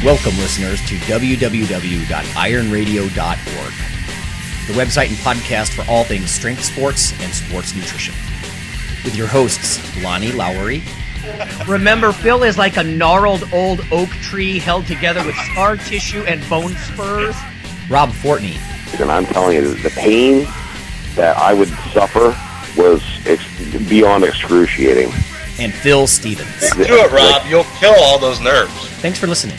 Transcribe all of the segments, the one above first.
Welcome, listeners, to www.IronRadio.org, the website and podcast for all things strength sports and sports nutrition. With your hosts, Lonnie Lowry. Remember, Phil is like a gnarled old oak tree held together with scar tissue and bone spurs. Rob Fortney. And I'm telling you, the pain that I would suffer was beyond excruciating. And Phil Stevens. Do it, Rob. You'll kill all those nerves. Thanks for listening.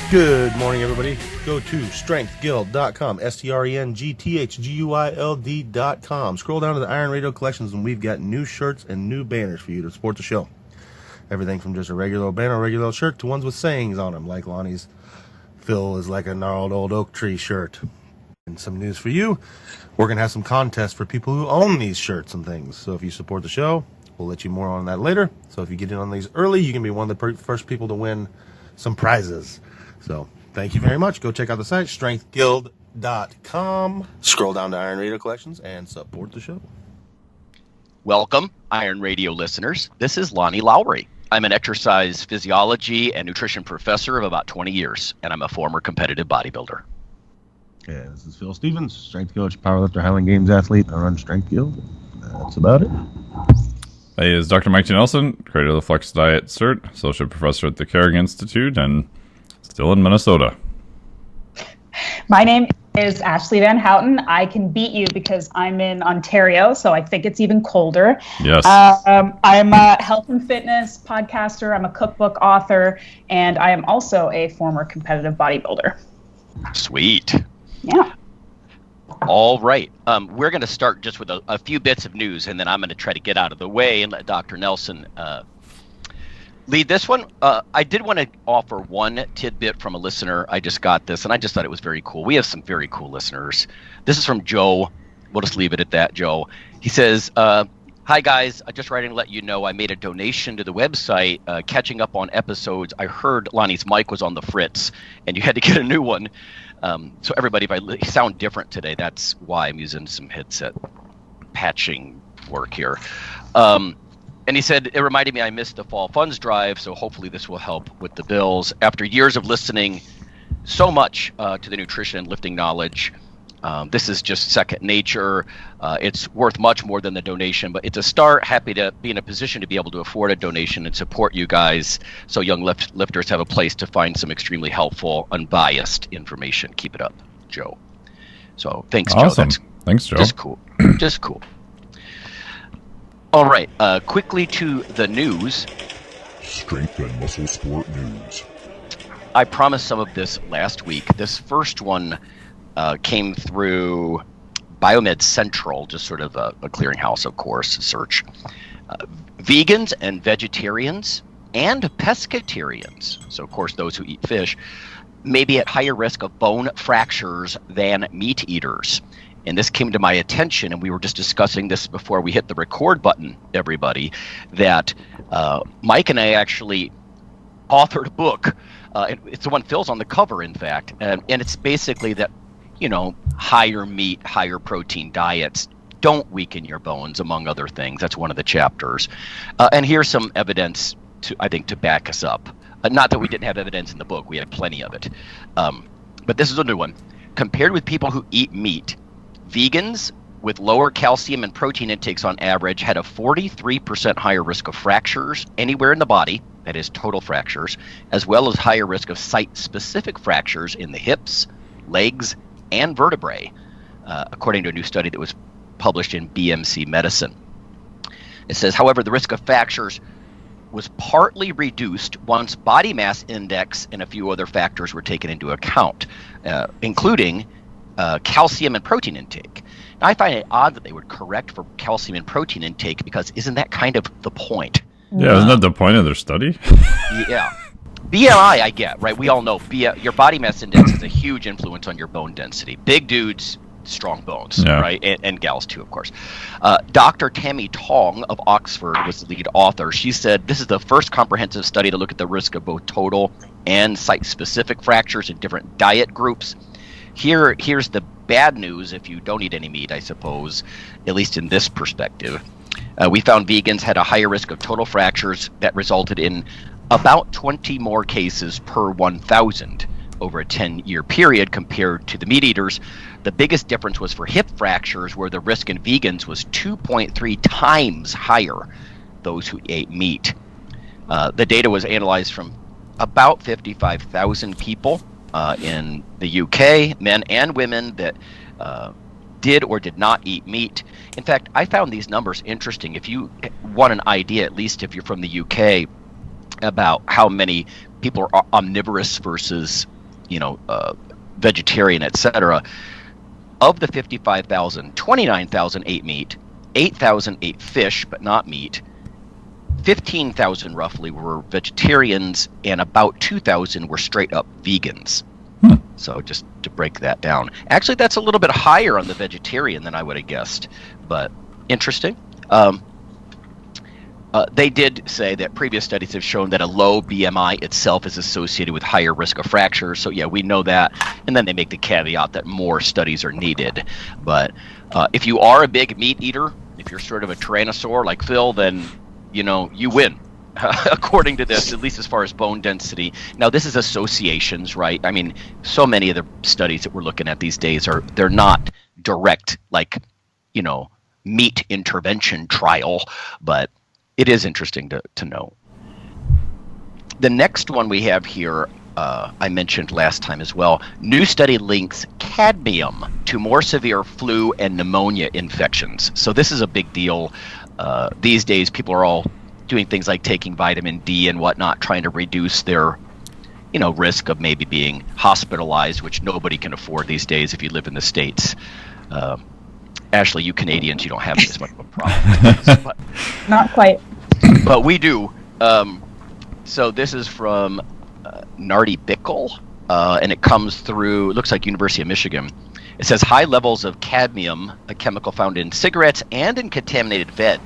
Good morning, everybody. Go to strengthguild.com, strengthguild.com. Scroll down to the Iron Radio collections, and we've got new shirts and new banners for you to support the show. Everything from just a regular banner, regular shirt, to ones with sayings on them, like Lonnie's Phil is like a gnarled old oak tree shirt. And some news for you, we're going to have some contests for people who own these shirts and things. So if you support the show, we'll let you more on that later. So if you get in on these early, you can be one of the first people to win some prizes. So thank you very much. Go check out the site, strengthguild.com. Scroll down to Iron Radio Collections and support the show. Welcome, Iron Radio listeners. This is Lonnie Lowry. I'm an exercise physiology and nutrition professor of about 20 years, and I'm a former competitive bodybuilder. Yeah, this is Phil Stevens, strength coach, powerlifter, Highland Games athlete. I run Strength Guild. That's about it. Hey, is Dr. Mike T. Nelson, creator of the Flex Diet Cert, associate professor at the Carrick Institute, and still in Minnesota. My name is Ashleigh VanHouten. I can beat you because I'm in Ontario, so I think it's even colder. Yes. I'm a health and fitness podcaster. I'm a cookbook author, and I am also a former competitive bodybuilder. Sweet. Yeah. All right. We're going to start just with a few bits of news, and then I'm going to try to get out of the way and let Dr. Nelson lead this one. I did want to offer one tidbit from a listener. I just got this, and I just thought it was very cool. We have some very cool listeners. This is from Joe. We'll just leave it at that, Joe. He says, hi, guys. I'm just writing to let you know I made a donation to the website, catching up on episodes. I heard Lonnie's mic was on the fritz, and you had to get a new one. So everybody, if I sound different today, that's why I'm using some headset patching work here. And he said, it reminded me I missed the fall funds drive, so hopefully this will help with the bills. After years of listening so much to the nutrition and lifting knowledge, this is just second nature. It's worth much more than the donation, but it's a start. Happy to be in a position to be able to afford a donation and support you guys so young lifters have a place to find some extremely helpful, unbiased information. Keep it up, Joe. So thanks, awesome. Joe. Thanks, Joe. Just cool. Just cool. All right, quickly to the news. Strength and muscle sport news. I promised some of this last week. This first one came through Biomed Central, just sort of a clearinghouse, of course, search. Vegans and vegetarians and pescatarians, so of course those who eat fish, may be at higher risk of bone fractures than meat eaters. And this came to my attention, and we were just discussing this before we hit the record button, everybody, that Mike and I actually authored a book. It's the one Phil's on the cover, in fact. And it's basically that, you know, higher meat, higher protein diets don't weaken your bones, among other things. That's one of the chapters. And here's some evidence, I think, to back us up. Not that we didn't have evidence in the book. We had plenty of it. But this is a new one. Compared with people who eat meat, vegans with lower calcium and protein intakes on average had a 43% higher risk of fractures anywhere in the body, that is total fractures, as well as higher risk of site-specific fractures in the hips, legs, and vertebrae, according to a new study that was published in BMC Medicine. It says, however, the risk of fractures was partly reduced once body mass index and a few other factors were taken into account, including calcium and protein intake. Now, I find it odd that they would correct for calcium and protein intake, because isn't that kind of the point? Yeah, isn't that the point of their study? Yeah. BMI, I get, right? We all know your body mass index has a huge influence on your bone density. Big dudes, strong bones, yeah. Right? And gals too, of course. Dr. Tammy Tong of Oxford was the lead author. She said, this is the first comprehensive study to look at the risk of both total and site-specific fractures in different diet groups. Here's the bad news if you don't eat any meat, I suppose, at least in this perspective. We found vegans had a higher risk of total fractures that resulted in about 20 more cases per 1,000 over a 10-year period compared to the meat eaters. The biggest difference was for hip fractures, where the risk in vegans was 2.3 times higher, those who ate meat. The data was analyzed from about 55,000 people in the UK, men and women that did or did not eat meat. In fact, I found these numbers interesting. If you want an idea, at least if you're from the UK, about how many people are omnivorous versus, vegetarian, etc. Of the 55,000, 29,000 ate meat, 8,000 ate fish but not meat, 15,000 roughly were vegetarians, and about 2,000 were straight up vegans. So just to break that down. Actually, that's a little bit higher on the vegetarian than I would have guessed, but interesting. They did say that previous studies have shown that a low BMI itself is associated with higher risk of fractures. So yeah, we know that. And then they make the caveat that more studies are needed. But if you are a big meat eater, if you're sort of a tyrannosaur like Phil, then, you win. According to this, at least as far as bone density. Now, this is associations, right? I mean, so many of the studies that we're looking at these days they're not direct, like, meat intervention trial, but it is interesting to know. The next one we have here, I mentioned last time as well. New study links cadmium to more severe flu and pneumonia infections. So this is a big deal. These days, people are all doing things like taking vitamin D and whatnot, trying to reduce their, risk of maybe being hospitalized, which nobody can afford these days if you live in the States. Ashleigh, you Canadians, you don't have as much of a problem. But, not quite. But we do. So this is from Nardi Bickle, and it comes through, it looks like University of Michigan. It says high levels of cadmium, a chemical found in cigarettes and in contaminated veg,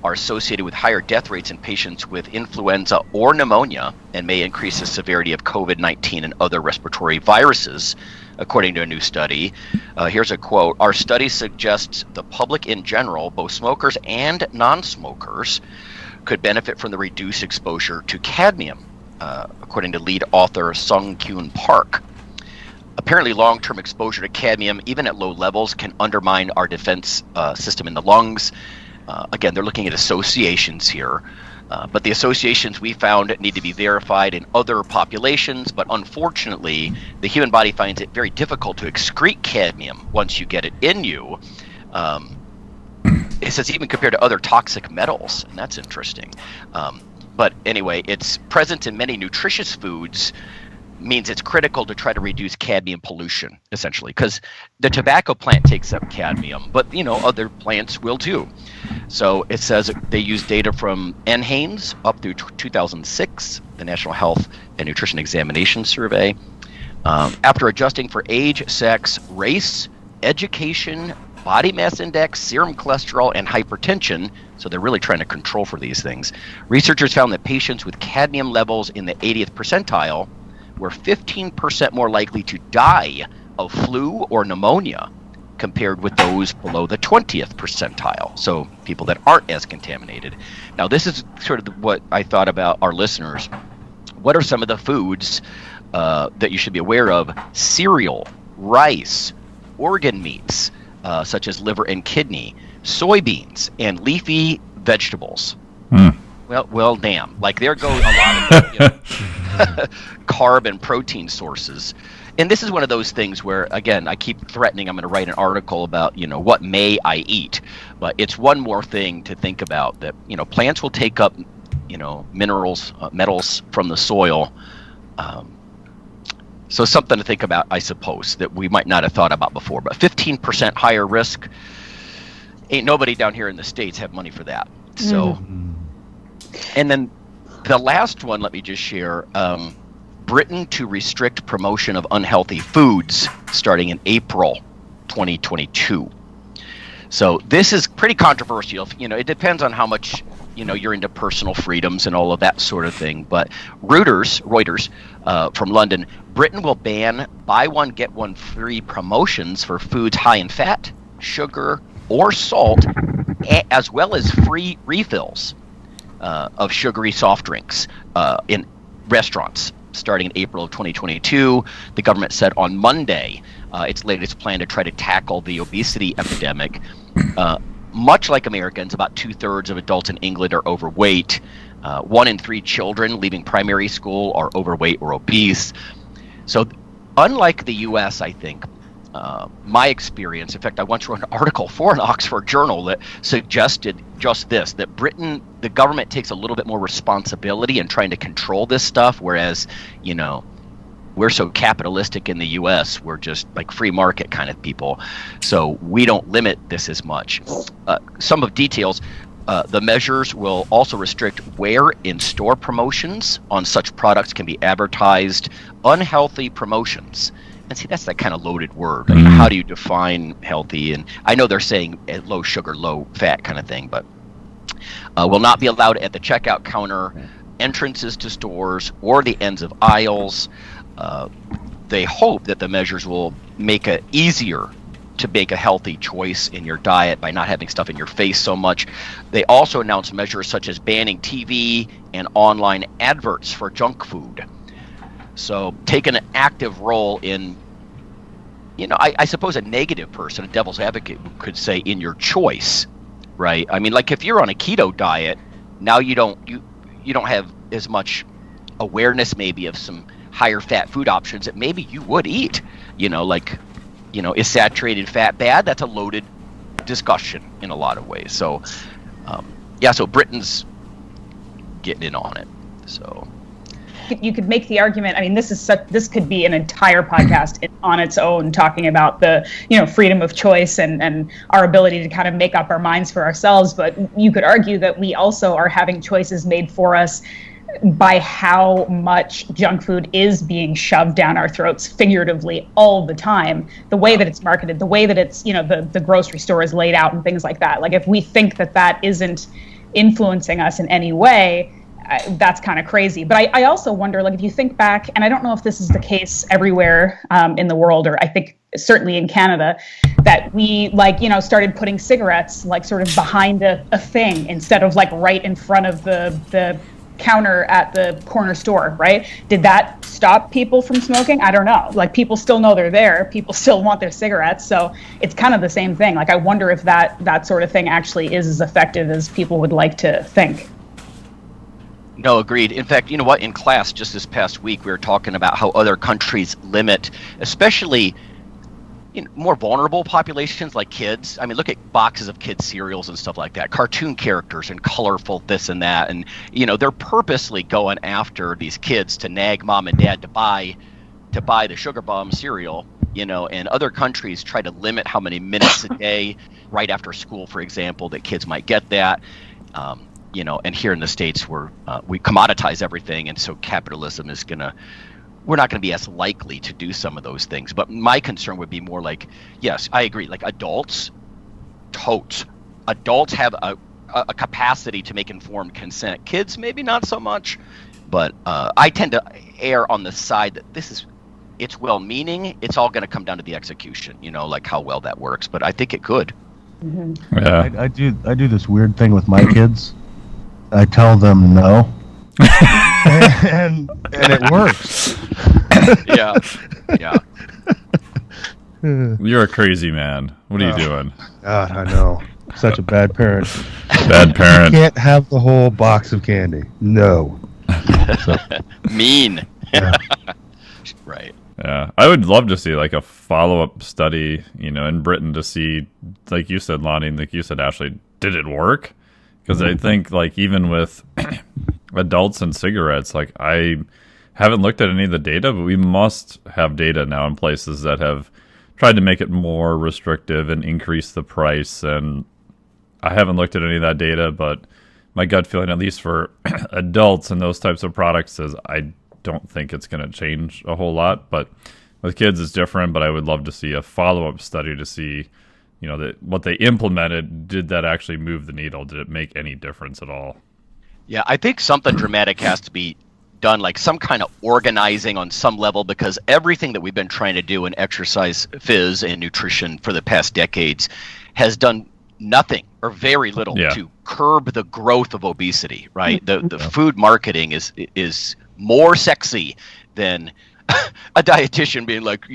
are associated with higher death rates in patients with influenza or pneumonia and may increase the severity of COVID-19 and other respiratory viruses, according to a new study. Here's a quote. Our study suggests the public in general, both smokers and non-smokers, could benefit from the reduced exposure to cadmium, according to lead author Sung Kyun Park. Apparently, long-term exposure to cadmium, even at low levels, can undermine our defense system in the lungs. Again, they're looking at associations here, but the associations we found need to be verified in other populations, but unfortunately, the human body finds it very difficult to excrete cadmium once you get it in you. It says even compared to other toxic metals, and that's interesting. But anyway, it's present in many nutritious foods, means it's critical to try to reduce cadmium pollution, essentially, because the tobacco plant takes up cadmium, but other plants will too. So it says they use data from NHANES up through 2006, the National Health and Nutrition Examination Survey. After adjusting for age, sex, race, education, body mass index, serum cholesterol, and hypertension, so they're really trying to control for these things, researchers found that patients with cadmium levels in the 80th percentile were 15% more likely to die of flu or pneumonia compared with those below the 20th percentile, so people that aren't as contaminated. Now, this is sort of what I thought about our listeners. What are some of the foods that you should be aware of? Cereal, rice, organ meats, such as liver and kidney, soybeans, and leafy vegetables. Well, damn. Like, there goes a lot of carb and protein sources. And this is one of those things where, again, I keep threatening I'm going to write an article about, what may I eat. But it's one more thing to think about, that, plants will take up, minerals, metals from the soil. So something to think about, I suppose, that we might not have thought about before. But 15% higher risk, ain't nobody down here in the States have money for that. So... And then the last one, let me just share, Britain to restrict promotion of unhealthy foods starting in April 2022. So this is pretty controversial. It depends on how much, you're into personal freedoms and all of that sort of thing. But Reuters from London, Britain will ban buy one, get one free promotions for foods high in fat, sugar, or salt, as well as free refills. of sugary soft drinks in restaurants starting in April of 2022. The government said on Monday its latest plan to try to tackle the obesity epidemic. Much like Americans, about 2/3 of adults in England are overweight. 1 in 3 children leaving primary school are overweight or obese. So unlike the U.S., I think, my experience, in fact, I once wrote an article for an Oxford journal that suggested just this, that Britain, the government takes a little bit more responsibility in trying to control this stuff, whereas, you know, we're so capitalistic in the U.S., we're just like free market kind of people. So we don't limit this as much. Some of details, the measures will also restrict where in-store promotions on such products can be advertised, unhealthy promotions. And see, that's that kind of loaded word. Like, how do you define healthy? And I know they're saying low sugar, low fat kind of thing, but will not be allowed at the checkout counter, entrances to stores, or the ends of aisles. They hope that the measures will make it easier to make a healthy choice in your diet by not having stuff in your face so much. They also announced measures such as banning TV and online adverts for junk food. So taking an active role in, you know, I suppose a negative person, a devil's advocate, could say in your choice, right? I mean, like if you're on a keto diet, now you don't have as much awareness maybe of some higher fat food options that maybe you would eat. You know, like, you know, is saturated fat bad? That's a loaded discussion in a lot of ways. So, so Britain's getting in on it. So you could make the argument. I mean, this could be an entire podcast on its own, talking about the, you know, freedom of choice and our ability to kind of make up our minds for ourselves. But you could argue that we also are having choices made for us by how much junk food is being shoved down our throats figuratively all the time, the way that it's marketed, the way that it's, you know, the grocery store is laid out and things like that. Like if we think that isn't influencing us in any way, that's kind of crazy. But I also wonder, like, if you think back, and I don't know if this is the case everywhere in the world, or I think certainly in Canada, that we, like, you know, started putting cigarettes like sort of behind a thing instead of like right in front of the counter at the corner store, right? Did that stop people from smoking? I don't know. Like, people still know they're there. People still want their cigarettes. So it's kind of the same thing. Like, I wonder if that sort of thing actually is as effective as people would like to think. No, agreed. In fact, you know what? In class just this past week, we were talking about how other countries limit, especially more vulnerable populations like kids. I mean, look at boxes of kids' cereals and stuff like that, cartoon characters and colorful this and that. And, you know, they're purposely going after these kids to nag mom and dad to buy the sugar bomb cereal, you know, and other countries try to limit how many minutes a day right after school, for example, that kids might get that. You know, and here in the States, we commoditize everything, and so capitalism is we're not going to be as likely to do some of those things. But my concern would be more like, yes, I agree, like adults, totes. Adults have a capacity to make informed consent. Kids, maybe not so much, but I tend to err on the side that it's well-meaning. It's all going to come down to the execution, you know, like how well that works. But I think it could. Mm-hmm. Yeah. I do this weird thing with my kids. I tell them no, and it works. Yeah. You're a crazy man. What are you doing? God, I know. Such a bad parent. Bad parent. You can't have the whole box of candy. No. So. Mean. Yeah. Right. Yeah, I would love to see like a follow-up study, you know, in Britain to see, like you said, Lonnie, like you said, Ashleigh, did it work? Because I think, like, even with adults and cigarettes, like, I haven't looked at any of the data, but we must have data now in places that have tried to make it more restrictive and increase the price. And I haven't looked at any of that data, but my gut feeling, at least for adults and those types of products, is I don't think it's going to change a whole lot. But with kids, it's different. But I would love to see a follow-up study to see, you know, that what they implemented, did that actually move the needle? Did it make any difference at all? Yeah, I think something dramatic has to be done, like some kind of organizing on some level, because everything that we've been trying to do in exercise, phys, and nutrition for the past decades has done nothing or very little, Yeah. to curb the growth of obesity, right? The food marketing is more sexy than a dietitian being like,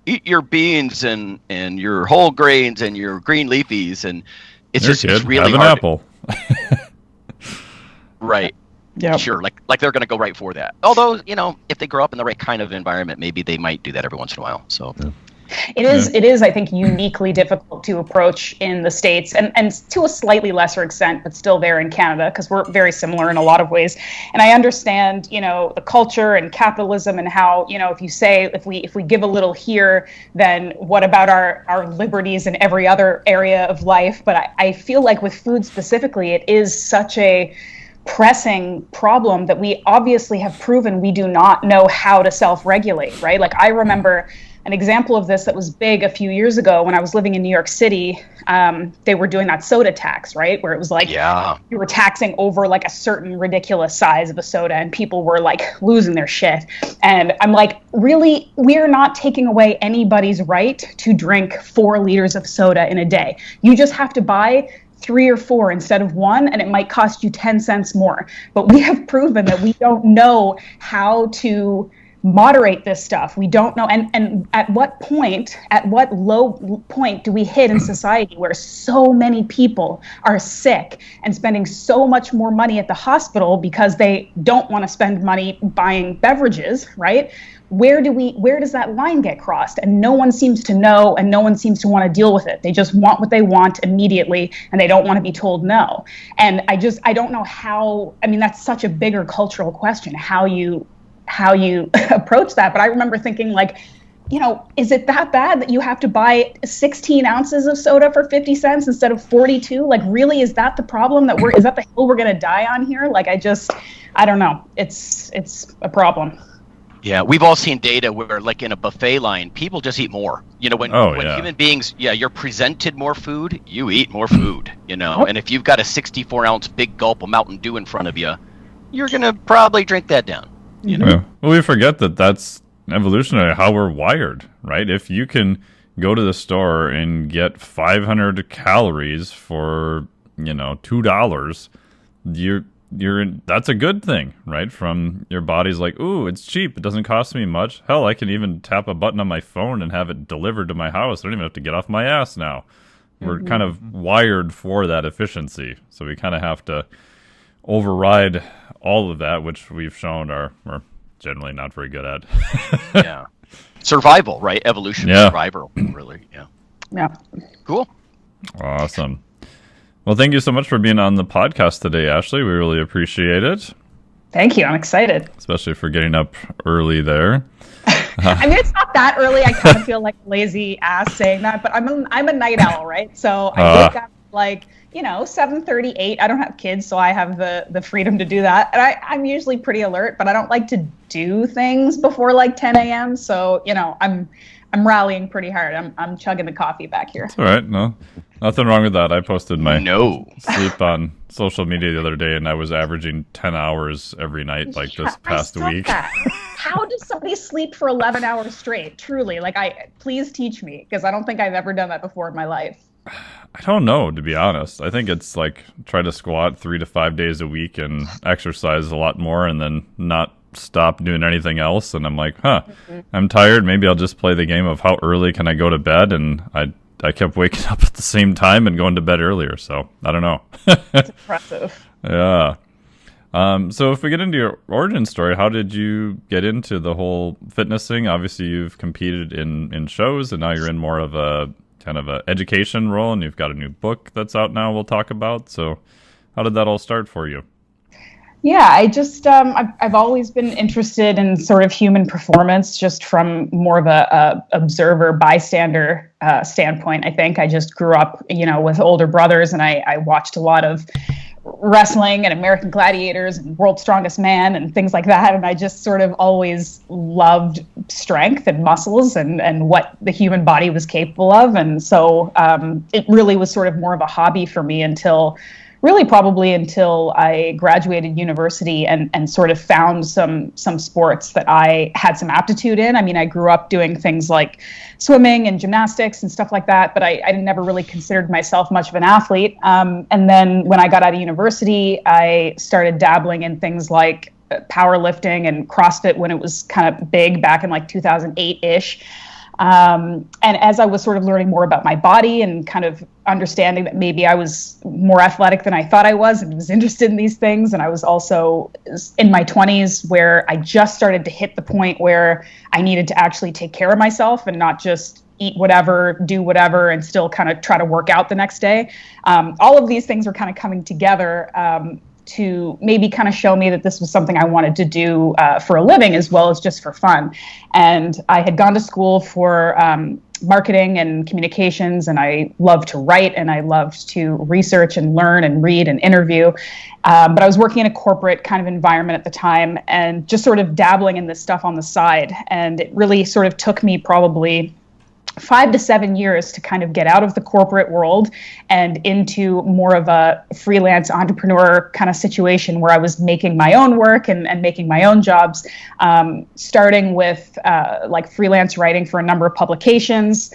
eat your beans and your whole grains and your green leafies, and it's it's really have an hard. apple. Right. Yeah. Sure. Like they're going to go right for that. Although, if they grow up in the right kind of environment, maybe they might do that every once in a while. So It is, I think, uniquely difficult to approach in the States, and to a slightly lesser extent, but still there in Canada, because we're very similar in a lot of ways. And I understand, the culture and capitalism, and how, if we give a little here, then what about our liberties in every other area of life? But I feel like with food specifically, it is such a pressing problem that we obviously have proven we do not know how to self-regulate, right? Like, I remember an example of this that was big a few years ago when I was living in New York City. They were doing that soda tax, right? Where it was like, you were taxing over like a certain ridiculous size of a soda, and people were like losing their shit. And I'm like, really, we're not taking away anybody's right to drink 4 liters of soda in a day. You just have to buy 3 or 4 instead of 1, and it might cost you 10 cents more. But we have proven that we don't know how to moderate this stuff. We don't know. And at what low point do we hit in society where so many people are sick and spending so much more money at the hospital because they don't want to spend money buying beverages, right? Where does that line get crossed? And no one seems to know, and no one seems to want to deal with it. They just want what they want immediately, and they don't want to be told no. And I don't know how. I mean, that's such a bigger cultural question, how you approach that. But I remember thinking, like, is it that bad that you have to buy 16 ounces of soda for 50 cents instead of 42? Like, really, is that the problem is that the hill we're going to die on here? Like, I don't know. It's a problem. Yeah, we've all seen data where, like, in a buffet line, people just eat more. When human beings, you're presented more food, you eat more food, And if you've got a 64-ounce big gulp of Mountain Dew in front of you, you're going to probably drink that down. Yeah. Well, we forget that that's evolutionary how we're wired, right? If you can go to the store and get 500 calories for, $2, that's a good thing, right? From your body's like, ooh, it's cheap. It doesn't cost me much. Hell, I can even tap a button on my phone and have it delivered to my house. I don't even have to get off my ass now. We're kind of wired for that efficiency. So we kind of have to override all of that, which we've shown we're generally not very good at. Yeah. Survival, right? Evolution, survival, really. Yeah. Yeah. Cool. Awesome. Well, thank you so much for being on the podcast today, Ashleigh. We really appreciate it. Thank you. I'm excited. Especially for getting up early there. I mean, it's not that early. I kind of feel like a lazy ass saying that, but I'm a night owl, right? So I wake up like, 7:38. I don't have kids, so I have the freedom to do that. And I'm usually pretty alert, but I don't like to do things before like 10 a.m. So, I'm rallying pretty hard. I'm chugging the coffee back here. That's all right. No, nothing wrong with that. I posted my sleep on social media the other day, and I was averaging 10 hours every night, like this past week. How does somebody sleep for 11 hours straight? Truly, please teach me, because I don't think I've ever done that before in my life. I don't know, to be honest. I think it's like try to squat 3 to 5 days a week and exercise a lot more, and then not stop doing anything else. And I'm like, I'm tired. Maybe I'll just play the game of how early can I go to bed. And I kept waking up at the same time and going to bed earlier. So I don't know. That's impressive. Yeah. So if we get into your origin story, how did you get into the whole fitness thing? Obviously, you've competed in shows, and now you're in more of a kind of a education role, and you've got a new book that's out now we'll talk about. So how did that all start for you? Yeah, I just I've always been interested in sort of human performance, just from more of a observer, bystander standpoint. I think I just grew up, with older brothers, and I watched a lot of wrestling and American Gladiators and World's Strongest Man and things like that. And I just sort of always loved strength and muscles and what the human body was capable of. And so it really was sort of more of a hobby for me until really probably until I graduated university and sort of found some sports that I had some aptitude in. I mean, I grew up doing things like swimming and gymnastics and stuff like that, but I never really considered myself much of an athlete. And then when I got out of university, I started dabbling in things like powerlifting and CrossFit when it was kind of big back in like 2008-ish. And as I was sort of learning more about my body and kind of understanding that maybe I was more athletic than I thought I was and was interested in these things, and I was also in my 20s where I just started to hit the point where I needed to actually take care of myself and not just eat whatever, do whatever, and still kind of try to work out the next day. All of these things were kind of coming together to maybe kind of show me that this was something I wanted to do for a living as well as just for fun. And I had gone to school for marketing and communications, and I loved to write and I loved to research and learn and read and interview. But I was working in a corporate kind of environment at the time and just sort of dabbling in this stuff on the side. And it really sort of took me probably 5 to 7 years to kind of get out of the corporate world and into more of a freelance entrepreneur kind of situation where I was making my own work and making my own jobs, starting with like freelance writing for a number of publications,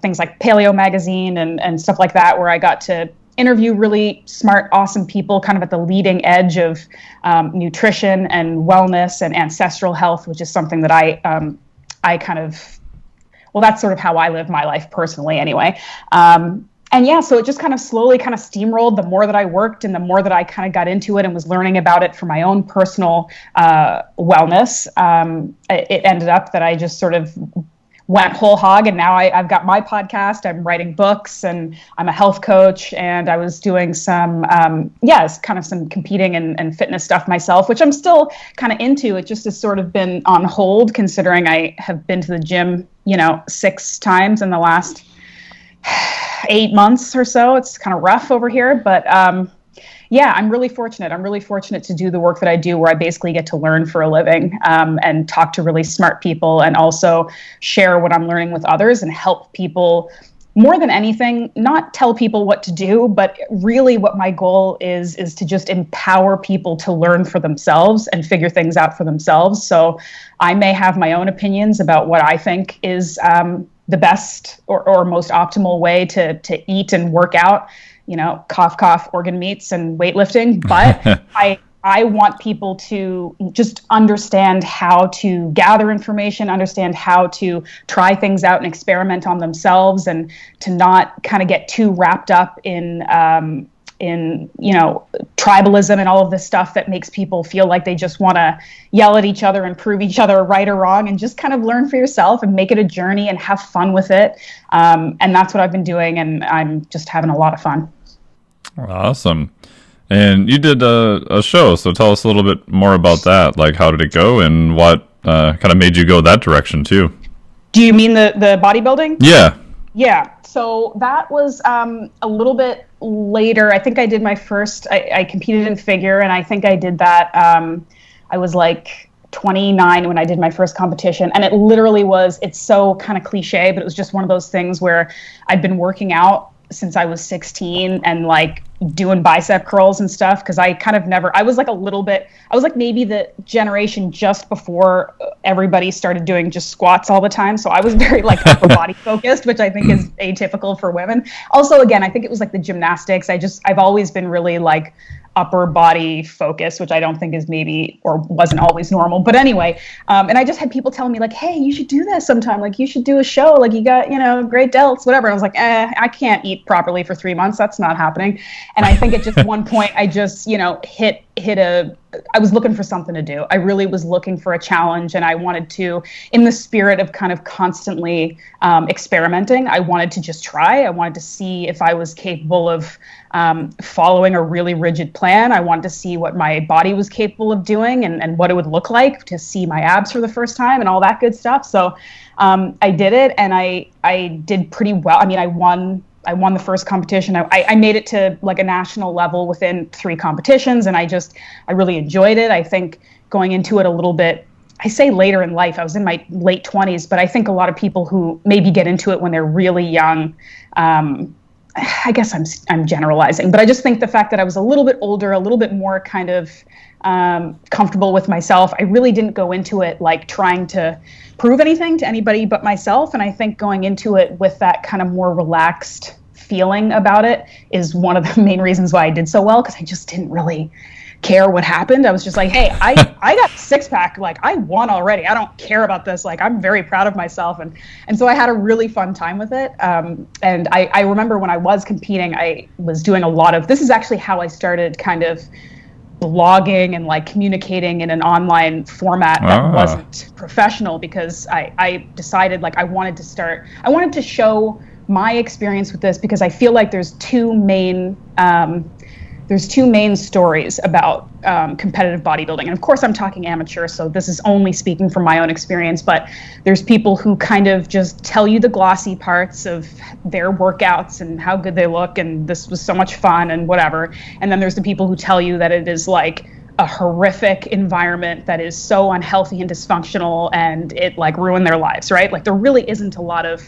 things like Paleo Magazine and stuff like that, where I got to interview really smart, awesome people kind of at the leading edge of nutrition and wellness and ancestral health, which is something that I kind of, well, that's sort of how I live my life personally anyway. And yeah, so it just kind of slowly kind of steamrolled the more that I worked and the more that I kind of got into it and was learning about it for my own personal wellness. It ended up that I just sort of went whole hog, and now I've got my podcast, I'm writing books, and I'm a health coach, and I was doing some, kind of some competing and fitness stuff myself, which I'm still kind of into. It just has sort of been on hold considering I have been to the gym 6 times in the last 8 months or so. It's kind of rough over here, but yeah, I'm really fortunate. I'm really fortunate to do the work that I do, where I basically get to learn for a living and talk to really smart people, and also share what I'm learning with others and help people. More than anything, not tell people what to do, but really what my goal is to just empower people to learn for themselves and figure things out for themselves. So I may have my own opinions about what I think is the best or most optimal way to eat and work out, cough, cough, organ meats and weightlifting. But I want people to just understand how to gather information, understand how to try things out and experiment on themselves, and to not kind of get too wrapped up in tribalism and all of this stuff that makes people feel like they just want to yell at each other and prove each other right or wrong, and just kind of learn for yourself and make it a journey and have fun with it. And that's what I've been doing, and I'm just having a lot of fun. Awesome. And you did a show, so tell us a little bit more about that. Like, how did it go, and what kind of made you go that direction too? Do you mean the bodybuilding? Yeah. Yeah. So that was a little bit later. I think I did my first, I competed in figure, and I think I did that. I was like 29 when I did my first competition, and it literally was, it's so kind of cliche, but it was just one of those things where I'd been working out since I was 16 and like doing bicep curls and stuff, because I kind of never, I was like maybe the generation just before everybody started doing just squats all the time. So I was very like upper body focused, which I think is atypical for women. Also, again, I think it was like the gymnastics. I've always been really like upper body focus, which I don't think is maybe, or wasn't always normal. But anyway, and I just had people telling me like, hey, you should do this sometime. Like, you should do a show. Like, you got, great delts, whatever. And I was like, I can't eat properly for 3 months. That's not happening. And I think at just one point I just, I was looking for something to do. I really was looking for a challenge, and I wanted to, in the spirit of kind of constantly experimenting, I wanted to just try. I wanted to see if I was capable of following a really rigid plan. I wanted to see what my body was capable of doing and what it would look like to see my abs for the first time and all that good stuff. So I did it, and I did pretty well. I mean, I won the first competition. I made it to like a national level within 3 competitions, and I really enjoyed it. I think going into it a little bit, I say later in life, I was in my late 20s, but I think a lot of people who maybe get into it when they're really young, I guess I'm generalizing, but I just think the fact that I was a little bit older, a little bit more kind of comfortable with myself. I really didn't go into it like trying to prove anything to anybody but myself. And I think going into it with that kind of more relaxed feeling about it is one of the main reasons why I did so well, because I just didn't really care what happened. I was just like, hey, I got a six-pack. Like, I won already. I don't care about this. Like, I'm very proud of myself. And so I had a really fun time with it. And I remember when I was competing, I was doing a lot of, this is actually how I started kind of blogging and like communicating in an online format that wasn't professional, because I decided like I wanted to show my experience with this, because I feel like there's two main stories about competitive bodybuilding. And of course, I'm talking amateur, so this is only speaking from my own experience, but there's people who kind of just tell you the glossy parts of their workouts and how good they look, and this was so much fun and whatever. And then there's the people who tell you that it is like a horrific environment that is so unhealthy and dysfunctional, and it like ruined their lives, right? Like, there really isn't a lot of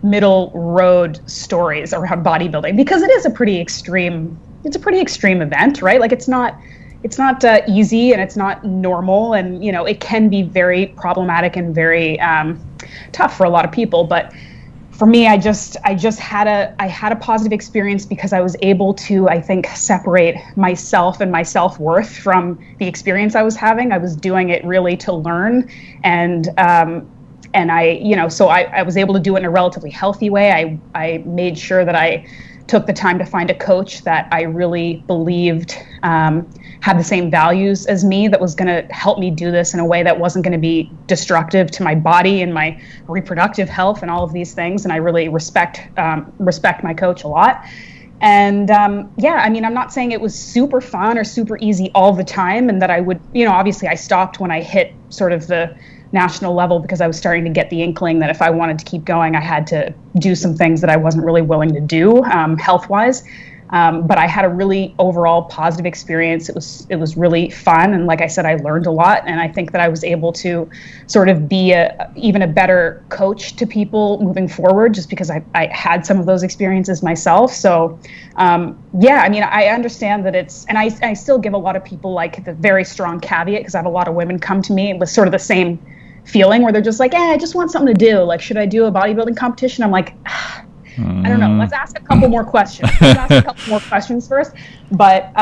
middle road stories around bodybuilding, because it is a pretty extreme event, right? Like, it's not easy, and it's not normal, and it can be very problematic and very tough for a lot of people. But for me, I had a positive experience, because I was able to, I think, separate myself and my self-worth from the experience I was having. I was doing it really to learn, and so I was able to do it in a relatively healthy way. I made sure that I took the time to find a coach that I really believed had the same values as me, that was going to help me do this in a way that wasn't going to be destructive to my body and my reproductive health and all of these things. And I really respect my coach a lot. And I mean, I'm not saying it was super fun or super easy all the time, and that I would, obviously I stopped when I hit sort of the national level, because I was starting to get the inkling that if I wanted to keep going, I had to do some things that I wasn't really willing to do health-wise. But I had a really overall positive experience. It was really fun, and like I said, I learned a lot, and I think that I was able to sort of be even a better coach to people moving forward, just because I had some of those experiences myself. So I mean, I understand that and I still give a lot of people like the very strong caveat, because I have a lot of women come to me with sort of the same feeling, where they're just like, I just want something to do. Like, should I do a bodybuilding competition? I'm like, I don't know. Let's ask a couple more questions. First. But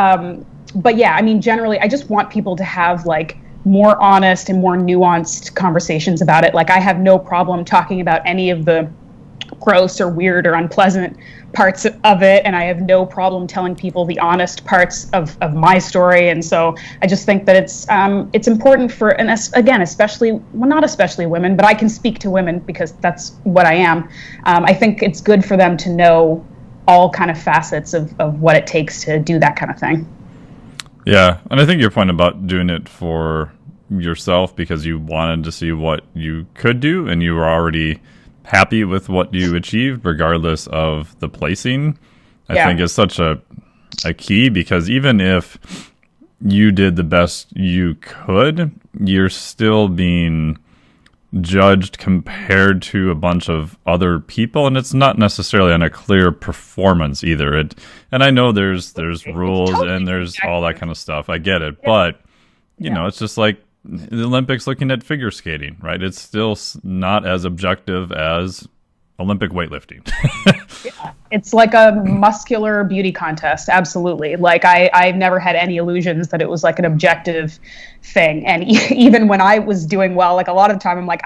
yeah, I mean, generally, I just want people to have like more honest and more nuanced conversations about it. Like, I have no problem talking about any of the gross or weird or unpleasant parts of it, and I have no problem telling people the honest parts of my story. And so I just think that it's important for, and again, not especially women, but I can speak to women because that's what I am. I think it's good for them to know all kind of facets of what it takes to do that kind of thing. Yeah, and I think your point about doing it for yourself because you wanted to see what you could do, and you were already happy with what you achieved regardless of the placing, I think is such a key, because even if you did the best you could, you're still being judged compared to a bunch of other people, and it's not necessarily on a clear performance either. And I know there's rules and there's all that kind of stuff. I get it, but you know, it's just like the Olympics looking at figure skating, right? It's still not as objective as Olympic weightlifting. It's like a muscular beauty contest. Absolutely. Like I've never had any illusions that it was like an objective thing. And even when I was doing well, like a lot of the time I'm like,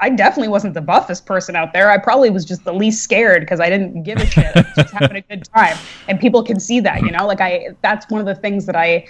I definitely wasn't the buffest person out there. I probably was just the least scared because I didn't give a shit. I was just having a good time. And people can see that, you know, like that's one of the things that I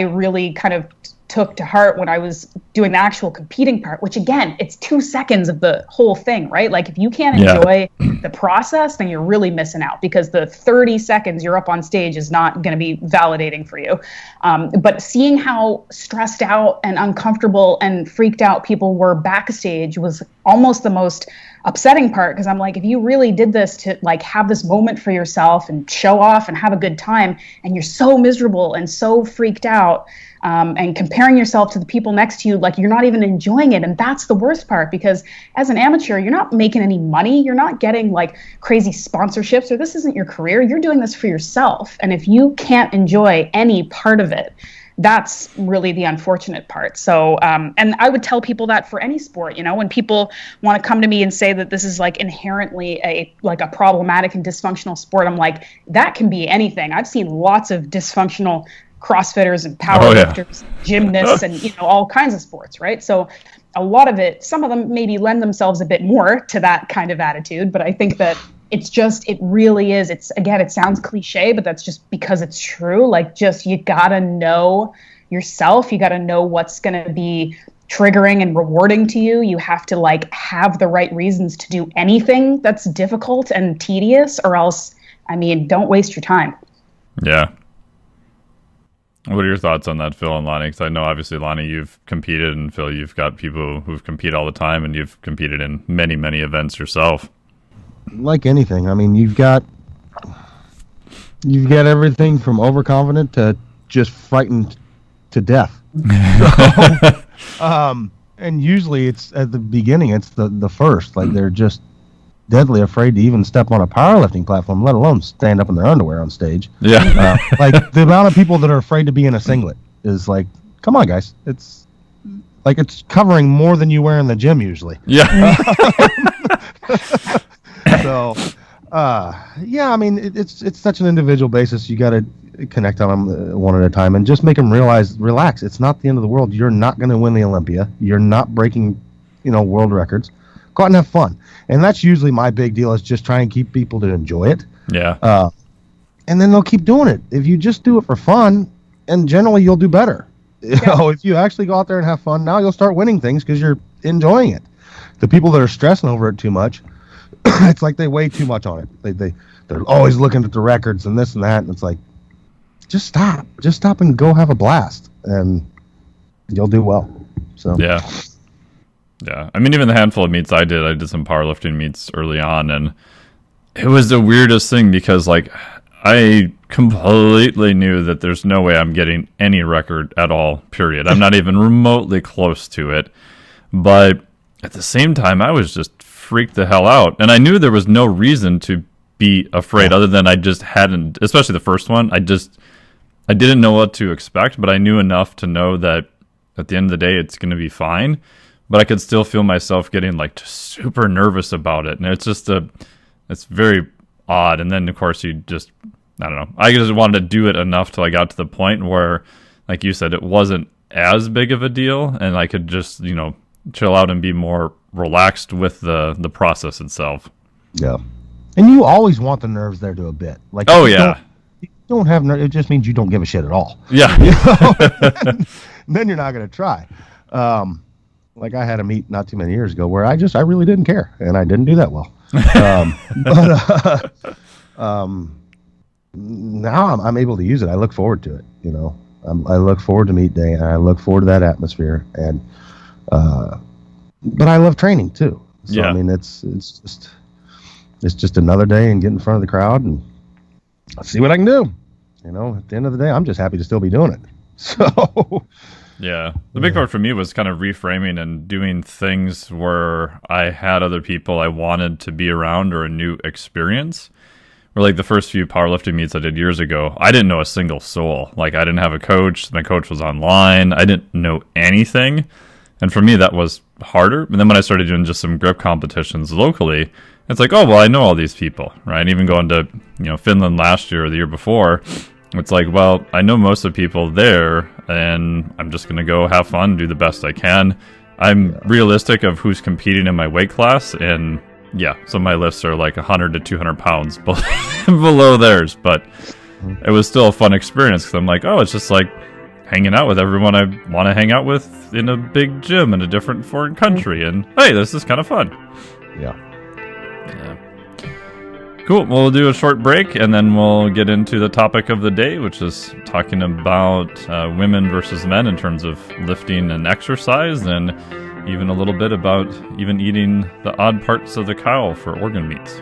really kind of took to heart when I was doing the actual competing part, which again, it's 2 seconds of the whole thing, right? Like if you can't enjoy the process, then you're really missing out, because the 30 seconds you're up on stage is not going to be validating for you. But seeing how stressed out and uncomfortable and freaked out people were backstage was almost the most upsetting part, because I'm like, if you really did this to like have this moment for yourself and show off and have a good time, and you're so miserable and so freaked out, and comparing yourself to the people next to you, like you're not even enjoying it. And that's the worst part, because as an amateur, you're not making any money. You're not getting like crazy sponsorships, or this isn't your career. You're doing this for yourself. And if you can't enjoy any part of it, that's really the unfortunate part. So, and I would tell people that for any sport, you know, when people want to come to me and say that this is like inherently a problematic and dysfunctional sport, I'm like, that can be anything. I've seen lots of dysfunctional CrossFitters and powerlifters, gymnasts, and, you know, all kinds of sports, right? So a lot of it, some of them maybe lend themselves a bit more to that kind of attitude, but I think that it really is. It's, again, it sounds cliche, but that's just because it's true. Like, just, you gotta know yourself. You gotta know what's going to be triggering and rewarding to you. You have to like have the right reasons to do anything that's difficult and tedious, or else, I mean, don't waste your time. Yeah. What are your thoughts on that, Phil and Lonnie? Because I know, obviously, Lonnie, you've competed, and Phil, you've got people who've competed all the time, and you've competed in many, many events yourself. Like anything, I mean, you've got everything from overconfident to just frightened to death. And usually it's at the beginning, it's the first, like they're just deadly afraid to even step on a powerlifting platform, let alone stand up in their underwear on stage. Yeah. Like the amount of people that are afraid to be in a singlet is like, come on, guys. It's like, it's covering more than you wear in the gym usually. Yeah. So, yeah, I mean, it's such an individual basis. You got to connect on them one at a time and just make them realize, relax. It's not the end of the world. You're not going to win the Olympia. You're not breaking, you know, world records. Go out and have fun. And that's usually my big deal, is just try and keep people to enjoy it. Yeah. And then they'll keep doing it. If you just do it for fun, and generally you'll do better. You know, if you actually go out there and have fun, now you'll start winning things because you're enjoying it. The people that are stressing over it too much, it's like they weigh too much on it. They're always looking at the records and this and that, and it's like, just stop and go have a blast, and you'll do well. So yeah. I mean, even the handful of meets I did some powerlifting meets early on, and it was the weirdest thing, because like I completely knew that there's no way I'm getting any record at all, period. I'm not even remotely close to it, but at the same time, I was just freaked the hell out, and I knew there was no reason to be afraid, other than I just hadn't, especially the first one, I didn't know what to expect, but I knew enough to know that at the end of the day it's going to be fine, but I could still feel myself getting like super nervous about it, and it's just it's very odd. And then of course I don't know, I just wanted to do it enough till I got to the point where, like you said, it wasn't as big of a deal, and I could just, you know, chill out and be more relaxed with the process itself. Yeah. And you always want the nerves there to a bit. Like, oh yeah, you don't have nerves, it just means you don't give a shit at all. Yeah. You know? Then you're not going to try. Like I had a meet not too many years ago where I really didn't care, and I didn't do that well. Now I'm able to use it. I look forward to it. You know, I look forward to meet day, and I look forward to that atmosphere. And but I love training too. So yeah. I mean, it's just another day and get in front of the crowd and see what I can do. You know, at the end of the day, I'm just happy to still be doing it. So. Yeah. The big part for me was kind of reframing and doing things where I had other people I wanted to be around, or a new experience. Or like the first few powerlifting meets I did years ago, I didn't know a single soul. Like, I didn't have a coach. My coach was online. I didn't know anything. And for me, that was harder. And then when I started doing just some grip competitions locally, it's like, oh, well, I know all these people, right? And even going to, you know, Finland last year or the year before, it's like, well, I know most of the people there, and I'm just going to go have fun, do the best I can. I'm realistic of who's competing in my weight class, and yeah, some of my lifts are like 100 to 200 pounds below theirs, but it was still a fun experience, because I'm like, oh, it's just like hanging out with everyone I want to hang out with in a big gym in a different foreign country, and hey, this is kind of fun. Yeah. Cool. Well, we'll do a short break, and then we'll get into the topic of the day, which is talking about women versus men in terms of lifting and exercise, and even a little bit about even eating the odd parts of the cow for organ meats.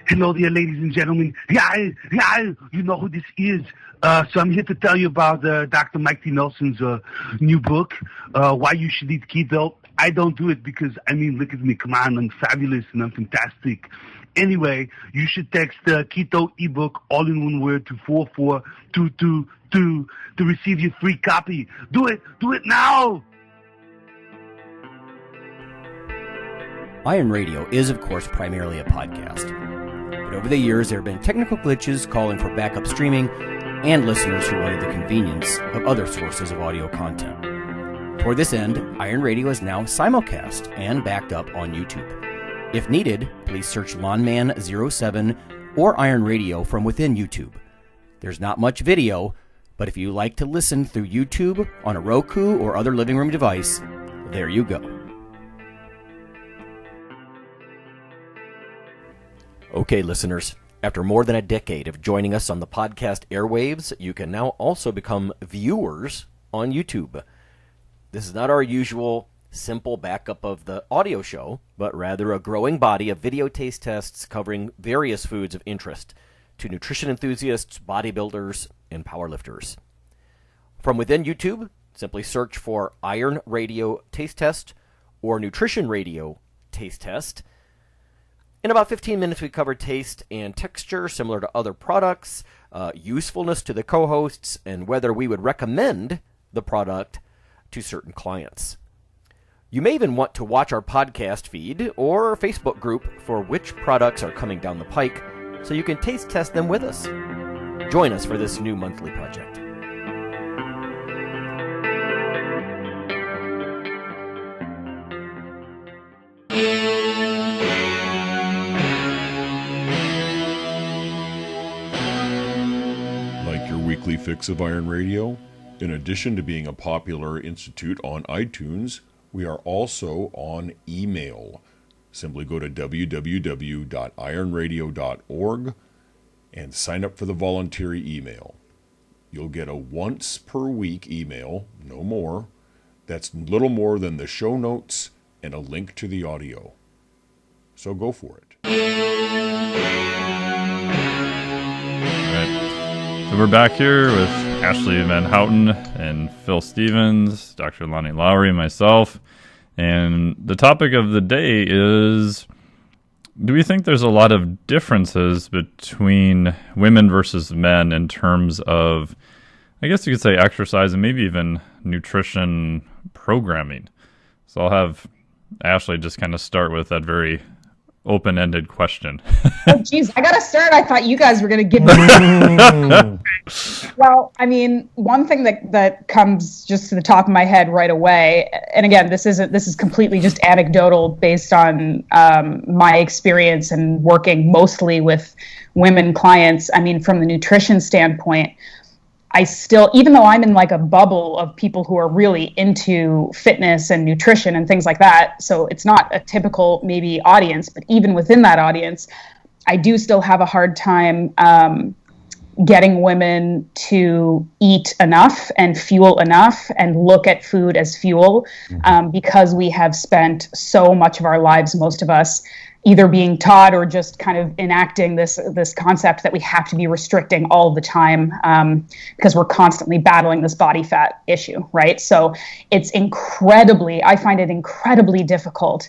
Hello there, ladies and gentlemen. Yeah, you know who this is. So I'm here to tell you about Dr. Mike T. Nelson's new book, Why You Should Eat Keto. I don't do it because, look at me. Come on, I'm fabulous and I'm fantastic. Anyway, you should text the Keto ebook, all in one word, to 44222 to receive your free copy. Do it now! Iron Radio is, of course, primarily a podcast. But over the years, there have been technical glitches calling for backup streaming and listeners who wanted the convenience of other sources of audio content. For this end, Iron Radio is now simulcast and backed up on YouTube. If needed, please search Lawnman07 or Iron Radio from within YouTube. There's not much video, but if you like to listen through YouTube on a Roku or other living room device, there you go. Okay, listeners, after more than a decade of joining us on the podcast airwaves, you can now also become viewers on YouTube. This is not our usual simple backup of the audio show, but rather a growing body of video taste tests covering various foods of interest to nutrition enthusiasts, bodybuilders, and powerlifters. From within YouTube, simply search for Iron Radio Taste Test or Nutrition Radio Taste Test. In about 15 minutes, we cover taste and texture similar to other products, usefulness to the co-hosts, and whether we would recommend the product to certain clients. You may even want to watch our podcast feed or Facebook group for which products are coming down the pike so you can taste test them with us. Join us for this new monthly project. Weekly fix of Iron Radio. In addition to being a popular institute on iTunes, we are also on email. Simply go to www.ironradio.org and sign up for the voluntary email. You'll get a once per week email, no more. That's little more than the show notes and a link to the audio. So go for it. So we're back here with Ashleigh VanHouten and Phil Stevens, Dr. Lonnie Lowry, and myself. And the topic of the day is, do we think there's a lot of differences between women versus men in terms of, I guess you could say, exercise and maybe even nutrition programming? So I'll have Ashleigh just kind of start with that very open-ended question. Oh, geez, I gotta start. I thought you guys were gonna give me. Well, one thing that comes just to the top of my head right away, and again, this is completely just anecdotal based on my experience and working mostly with women clients. From the nutrition standpoint, I still, even though I'm in like a bubble of people who are really into fitness and nutrition and things like that, so it's not a typical maybe audience, but even within that audience, I do still have a hard time getting women to eat enough and fuel enough and look at food as fuel, because we have spent so much of our lives, most of us, either being taught or just kind of enacting this concept that we have to be restricting all the time, because we're constantly battling this body fat issue, right? So I find it incredibly difficult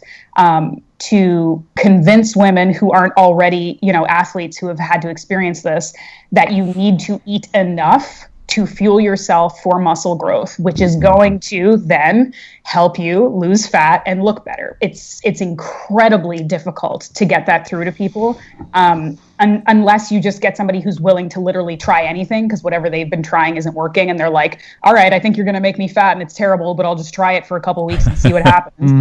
to convince women who aren't already, athletes who have had to experience this, that you need to eat enough to fuel yourself for muscle growth, which is going to then help you lose fat and look better. It's incredibly difficult to get that through to people. unless you just get somebody who's willing to literally try anything, because whatever they've been trying isn't working, and they're like, all right, I think you're going to make me fat and it's terrible, but I'll just try it for a couple of weeks and see what happens.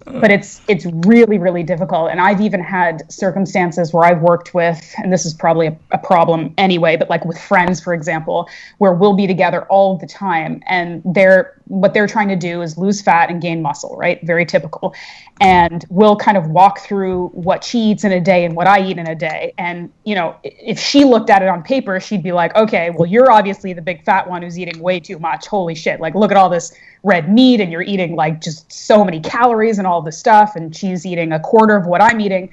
But it's really, really difficult. And I've even had circumstances where I've worked with, and this is probably a problem anyway, but like with friends, for example, where we'll be together all the time, and what they're trying to do is lose fat and gain muscle, right? Very typical. And we'll kind of walk through what she eats in a day and what I eat in a day. And, if she looked at it on paper, she'd be like, okay, well, you're obviously the big fat one who's eating way too much. Holy shit. Like, look at all this red meat, and you're eating like just so many calories and all this stuff. And she's eating a quarter of what I'm eating.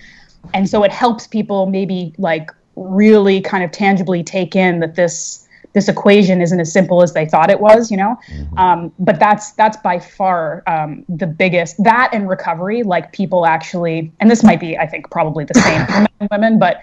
And so it helps people maybe like really kind of tangibly take in that this equation isn't as simple as they thought it was, but that's by far the biggest, that and recovery, like people actually, and this might be, I think, probably the same for men and women, but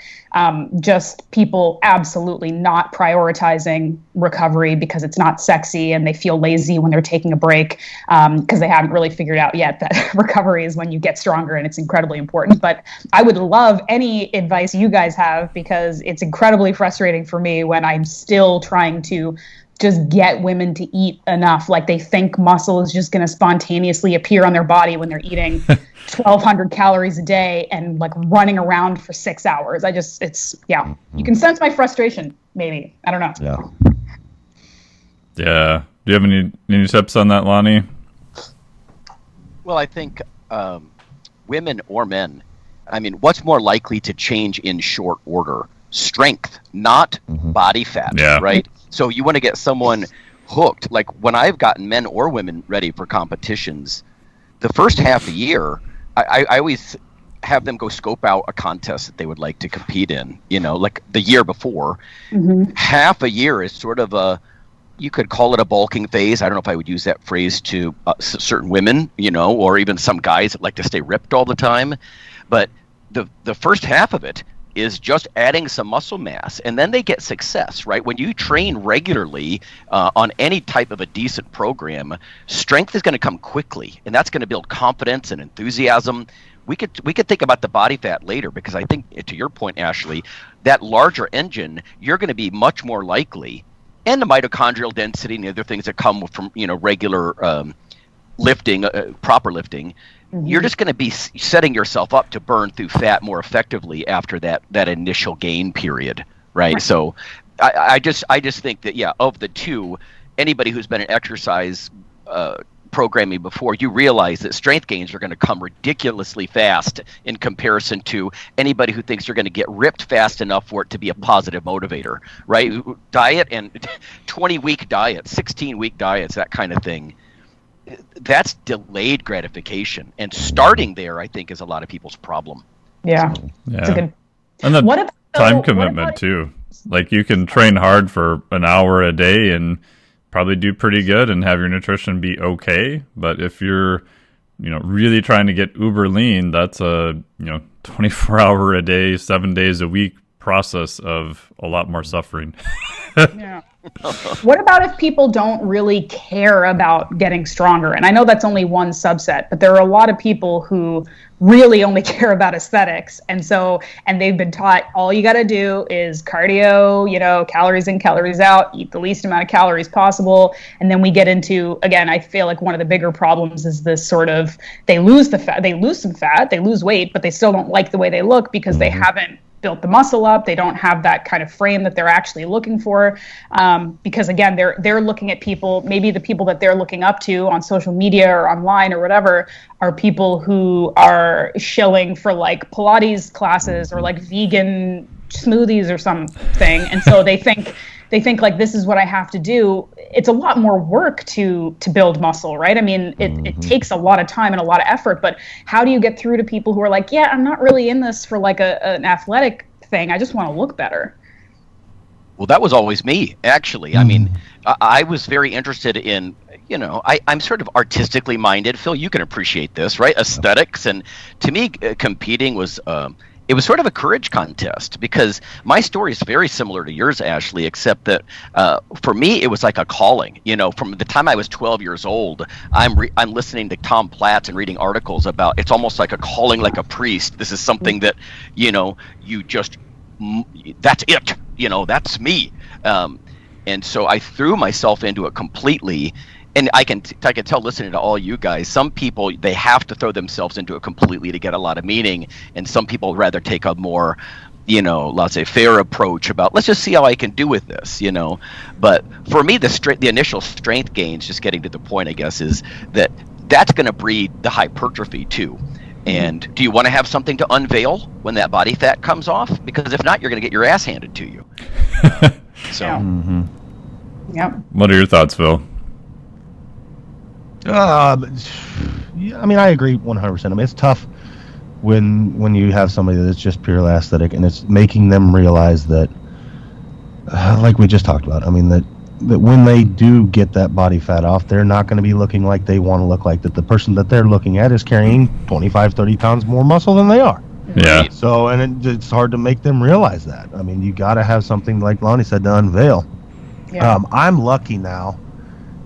just people absolutely not prioritizing recovery because it's not sexy, and they feel lazy when they're taking a break because they haven't really figured out yet that recovery is when you get stronger, and it's incredibly important. But I would love any advice you guys have, because it's incredibly frustrating for me when I'm still trying to just get women to eat enough. Like, they think muscle is just going to spontaneously appear on their body when they're eating 1,200 calories a day and like running around for 6 hours. You can sense my frustration, maybe. I don't know. Yeah. Do you have any tips on that, Lonnie? Well, I think women or men, what's more likely to change in short order? Strength, not body fat, right? So you want to get someone hooked. Like, when I've gotten men or women ready for competitions, the first half a year, I always have them go scope out a contest that they would like to compete in, like the year before. Half a year is sort of you could call it a bulking phase. I don't know if I would use that phrase to certain women, or even some guys that like to stay ripped all the time. But the first half of it is just adding some muscle mass, and then they get success, right? When you train regularly on any type of a decent program, strength is going to come quickly, and that's going to build confidence and enthusiasm. We could think about the body fat later, because I think, to your point, Ashleigh, that larger engine, you're going to be much more likely, and the mitochondrial density and the other things that come from regular lifting, proper lifting. You're just going to be setting yourself up to burn through fat more effectively after that initial gain period, right? So I just think that, of the two, anybody who's been in exercise programming before, you realize that strength gains are going to come ridiculously fast in comparison to anybody who thinks you're going to get ripped fast enough for it to be a positive motivator, right? Diet and 20-week diets, 16-week diets, that kind of thing. That's delayed gratification, and starting there, I think, is a lot of people's problem. That's a good. And the time commitment too. Like, you can train hard for an hour a day and probably do pretty good and have your nutrition be okay. But if you're, really trying to get uber lean, that's a 24-hour a day, 7 days a week process of a lot more suffering. What about if people don't really care about getting stronger? And I know that's only one subset, but there are a lot of people who really only care about aesthetics. And they've been taught all you got to do is cardio, calories in, calories out, eat the least amount of calories possible. And then we get into, again, I feel like one of the bigger problems is this sort of, they lose some fat, they lose weight, but they still don't like the way they look because they haven't built the muscle up. They don't have that kind of frame that they're actually looking for, because again, they're looking at people, maybe the people that they're looking up to on social media or online or whatever are people who are shilling for like Pilates classes or like vegan smoothies or something, and so they think like, this is what I have to do. It's a lot more work to build muscle, right? I mean, it takes a lot of time and a lot of effort, but how do you get through to people who are like, yeah, I'm not really in this for like an athletic thing. I just want to look better. Well, that was always me, actually. I mean, I was very interested in, I'm sort of artistically minded. Phil, you can appreciate this, right? Aesthetics. And to me, competing was... it was sort of a courage contest, because my story is very similar to yours, Ashleigh, except that for me, it was like a calling. From the time I was 12 years old, I'm listening to Tom Platz and reading articles about, it's almost like a calling, like a priest. This is something that, you just that's it. That's me. And so I threw myself into it completely. And I can tell, listening to all you guys, some people, they have to throw themselves into it completely to get a lot of meaning, and some people rather take a more, let's say, fair approach about, let's just see how I can do with this, But for me, the initial strength gains, just getting to the point, I guess, is that's going to breed the hypertrophy too. And do you want to have something to unveil when that body fat comes off? Because if not, you're going to get your ass handed to you. So. Yeah. Mm-hmm. Yep. What are your thoughts, Phil? I agree 100%. It's tough when you have somebody that's just purely aesthetic, and it's making them realize that, like we just talked about, that when they do get that body fat off, they're not going to be looking like they want to look like, that the person that they're looking at is carrying 25, 30 pounds more muscle than they are. Yeah. So, and it's hard to make them realize that. You got to have something, like Lonnie said, to unveil. Yeah. I'm lucky now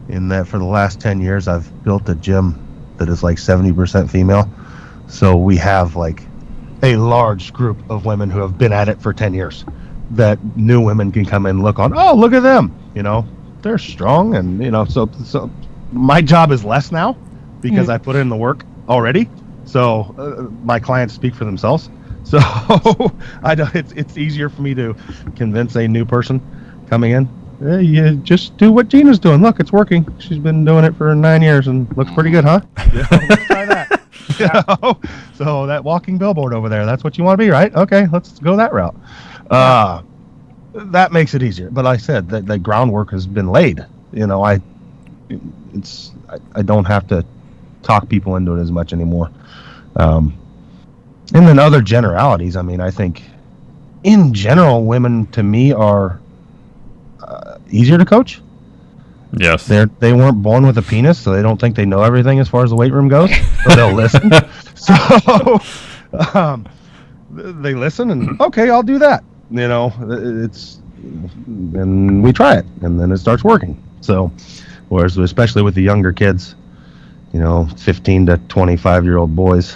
in that for the last 10 years, I've built a gym that is like 70% female. So we have like a large group of women who have been at it for 10 years that new women can come in and look at them. They're strong. And, so my job is less now because I put in the work already. So my clients speak for themselves. So it's easier for me to convince a new person coming in. Hey, you just do what Gina's doing. Look, it's working. She's been doing it for 9 years and looks pretty good, huh? Let's try that. So that walking billboard over there, that's what you want to be, right? Okay, let's go that route. That makes it easier. But like I said, the groundwork has been laid. I don't have to talk people into it as much anymore. And then other generalities. I think in general, women to me are easier to coach. Yes. They weren't born with a penis, so they don't think they know everything as far as the weight room goes. So they'll listen. So they listen and okay, I'll do that. And we try it, and then it starts working. So, whereas especially with the younger kids, 15 to 25-year-old boys,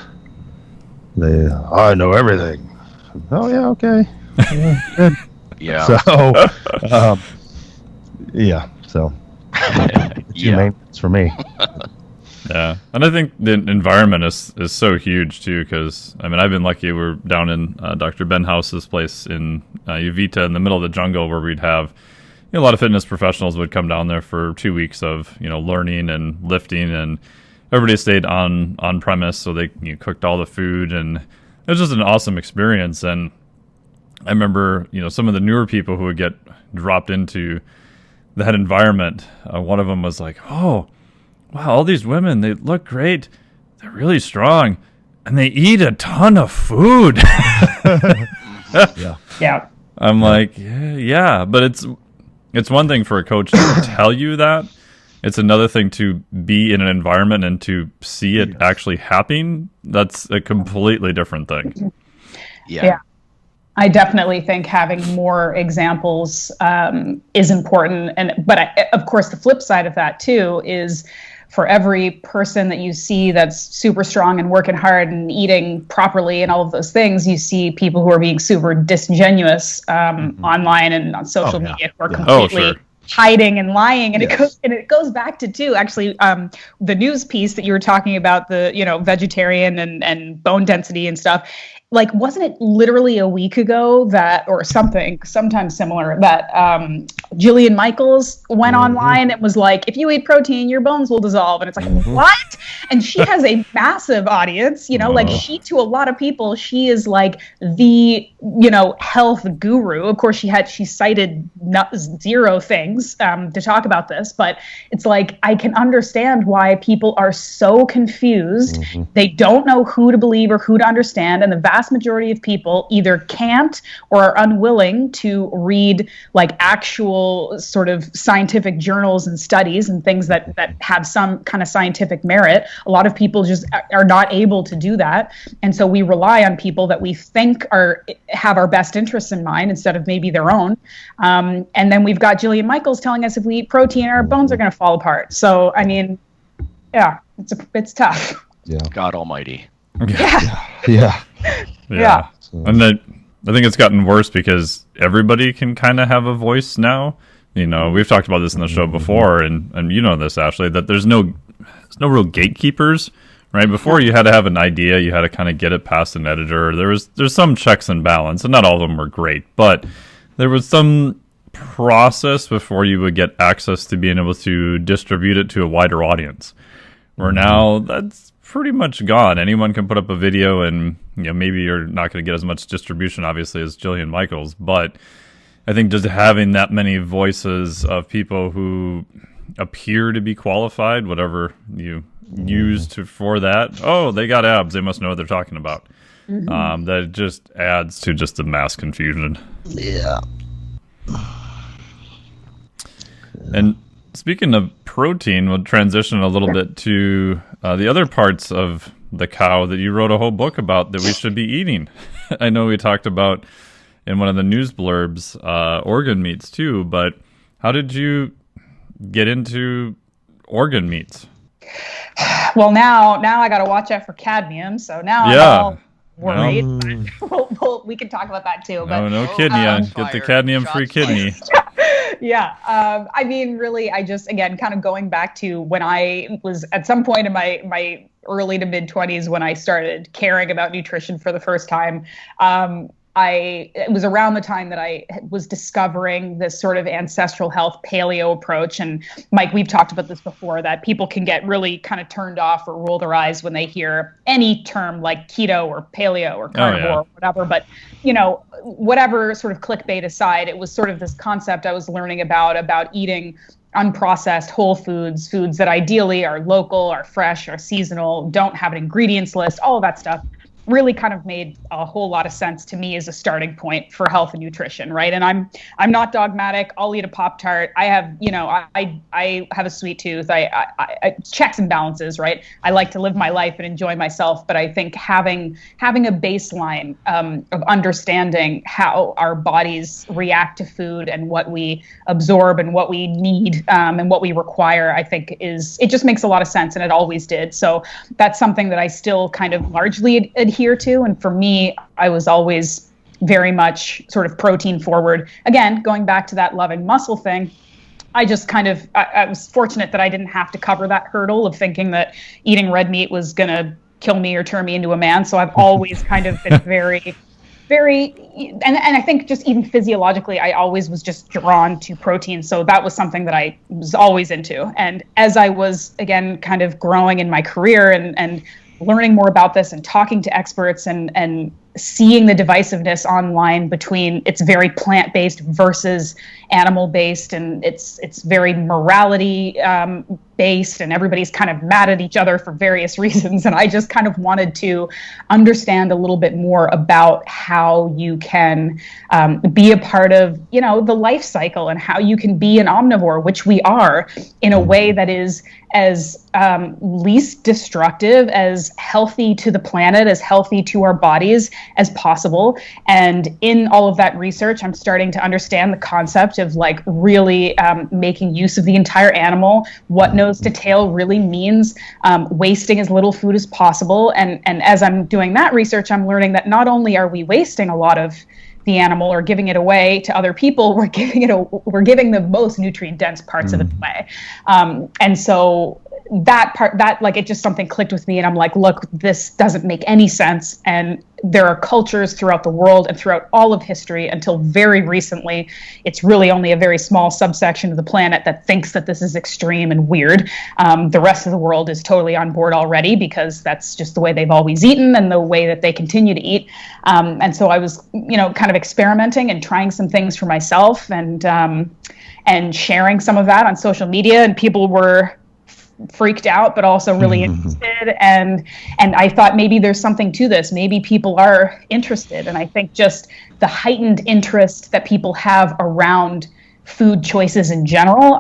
I know everything. Oh yeah, okay, yeah, good. Yeah. So, yeah. So, it's for me. Yeah, and I think the environment is so huge too, because I've been lucky. We're down in Dr. Ben House's place in Uvita, in the middle of the jungle, where we'd have a lot of fitness professionals would come down there for 2 weeks of learning and lifting, and everybody stayed on premise, so they cooked all the food, and it was just an awesome experience. And I remember some of the newer people who would get dropped into that environment. One of them was like, "Oh, wow, all these women, they look great. They're really strong. And they eat a ton of food." Yeah. I'm like, yeah, but it's one thing for a coach to tell you that. It's another thing to be in an environment and to see it actually happening. That's a completely different thing. Yeah. I definitely think having more examples is important. But of course, the flip side of that too is, for every person that you see that's super strong and working hard and eating properly and all of those things, you see people who are being super disingenuous online and on social media who are completely hiding and lying. And it goes back to too, actually, the news piece that you were talking about, the vegetarian and bone density and stuff. Like, wasn't it literally a week ago that, or sometime similar, that Jillian Michaels went online and was like, if you eat protein, your bones will dissolve. And it's like, what? And she has a massive audience, like to a lot of people, she is like the, health guru. Of course, she cited zero things to talk about this, but it's like, I can understand why people are so confused. They don't know who to believe or who to understand. And the vast majority of people either can't or are unwilling to read like actual sort of scientific journals and studies and things that have some kind of scientific merit. A lot of people just are not able to do that. And so we rely on people that we think have our best interests in mind instead of maybe their own. And then we've got Jillian Michaels telling us if we eat protein, our bones are going to fall apart. So, it's tough. Yeah. God almighty. Yeah. And I think it's gotten worse because everybody can kind of have a voice now. We've talked about this in the show before, and you know this, Ashleigh, that there's no real gatekeepers, right? Before you had to have an idea, you had to kind of get it past an editor. There's some checks and balance, and not all of them were great, but there was some process before you would get access to being able to distribute it to a wider audience. Where now that's pretty much gone. Anyone can put up a video, and maybe you're not going to get as much distribution, obviously, as Jillian Michaels, but I think just having that many voices of people who appear to be qualified, whatever you use for that. Oh, they got abs. They must know what they're talking about. Mm-hmm. That just adds to just the mass confusion. Yeah. And speaking of protein, we'll transition a little bit to the other parts of the cow that you wrote a whole book about that we should be eating. I know we talked about in one of the news blurbs, organ meats too, but how did you get into organ meats? Well, now I got to watch out for cadmium, so now I'm all worried. We can talk about that too. But no kidney. Get the cadmium-free kidney. Yeah. I mean, really, I just, again, kind of going back to when I was at some point in my early to mid 20s when I started caring about nutrition for the first time. It was around the time that I was discovering this sort of ancestral health paleo approach. And Mike, we've talked about this before, that people can get really kind of turned off or roll their eyes when they hear any term like keto or paleo or carnivore or whatever. But, whatever sort of clickbait aside, it was sort of this concept I was learning about eating unprocessed whole foods that ideally are local, are fresh, are seasonal, don't have an ingredients list, all of that stuff. Really kind of made a whole lot of sense to me as a starting point for health and nutrition, right? And I'm not dogmatic. I'll eat a Pop-Tart. I have, I have a sweet tooth. I checks and balances, right? I like to live my life and enjoy myself, but I think having a baseline of understanding how our bodies react to food and what we absorb and what we need and what we require, I think it just makes a lot of sense, and it always did. So that's something that I still kind of largely adhere to. And for me, I was always very much sort of protein forward. Again, going back to that loving muscle thing, I just kind of, I was fortunate that I didn't have to cover that hurdle of thinking that eating red meat was going to kill me or turn me into a man. So I've always kind of been very, and I think just even physiologically, I always was just drawn to protein. So that was something that I was always into. And as I was, again, kind of growing in my career and learning more about this and talking to experts and seeing the divisiveness online between it's very plant-based versus animal-based, and it's very morality based, and everybody's kind of mad at each other for various reasons. And I just kind of wanted to understand a little bit more about how you can be a part of, the life cycle, and how you can be an omnivore, which we are, in a way that is as least destructive, as healthy to the planet, as healthy to our bodies as possible. And in all of that research, I'm starting to understand the concept of like really making use of the entire animal, what nose to tail really means, wasting as little food as possible. And as I'm doing that research, I'm learning that not only are we wasting a lot of the animal or giving it away to other people, we're giving the most nutrient dense parts of it away. And so that part, it just something clicked with me, and I'm like, look, this doesn't make any sense. And there are cultures throughout the world and throughout all of history until very recently, it's really only a very small subsection of the planet that thinks that this is extreme and weird. The rest of the world is totally on board already, because that's just the way they've always eaten and the way that they continue to eat. And so I was, kind of experimenting and trying some things for myself and sharing some of that on social media, and people were freaked out, but also really interested. And I thought maybe there's something to this. Maybe people are interested. And I think just the heightened interest that people have around food choices in general,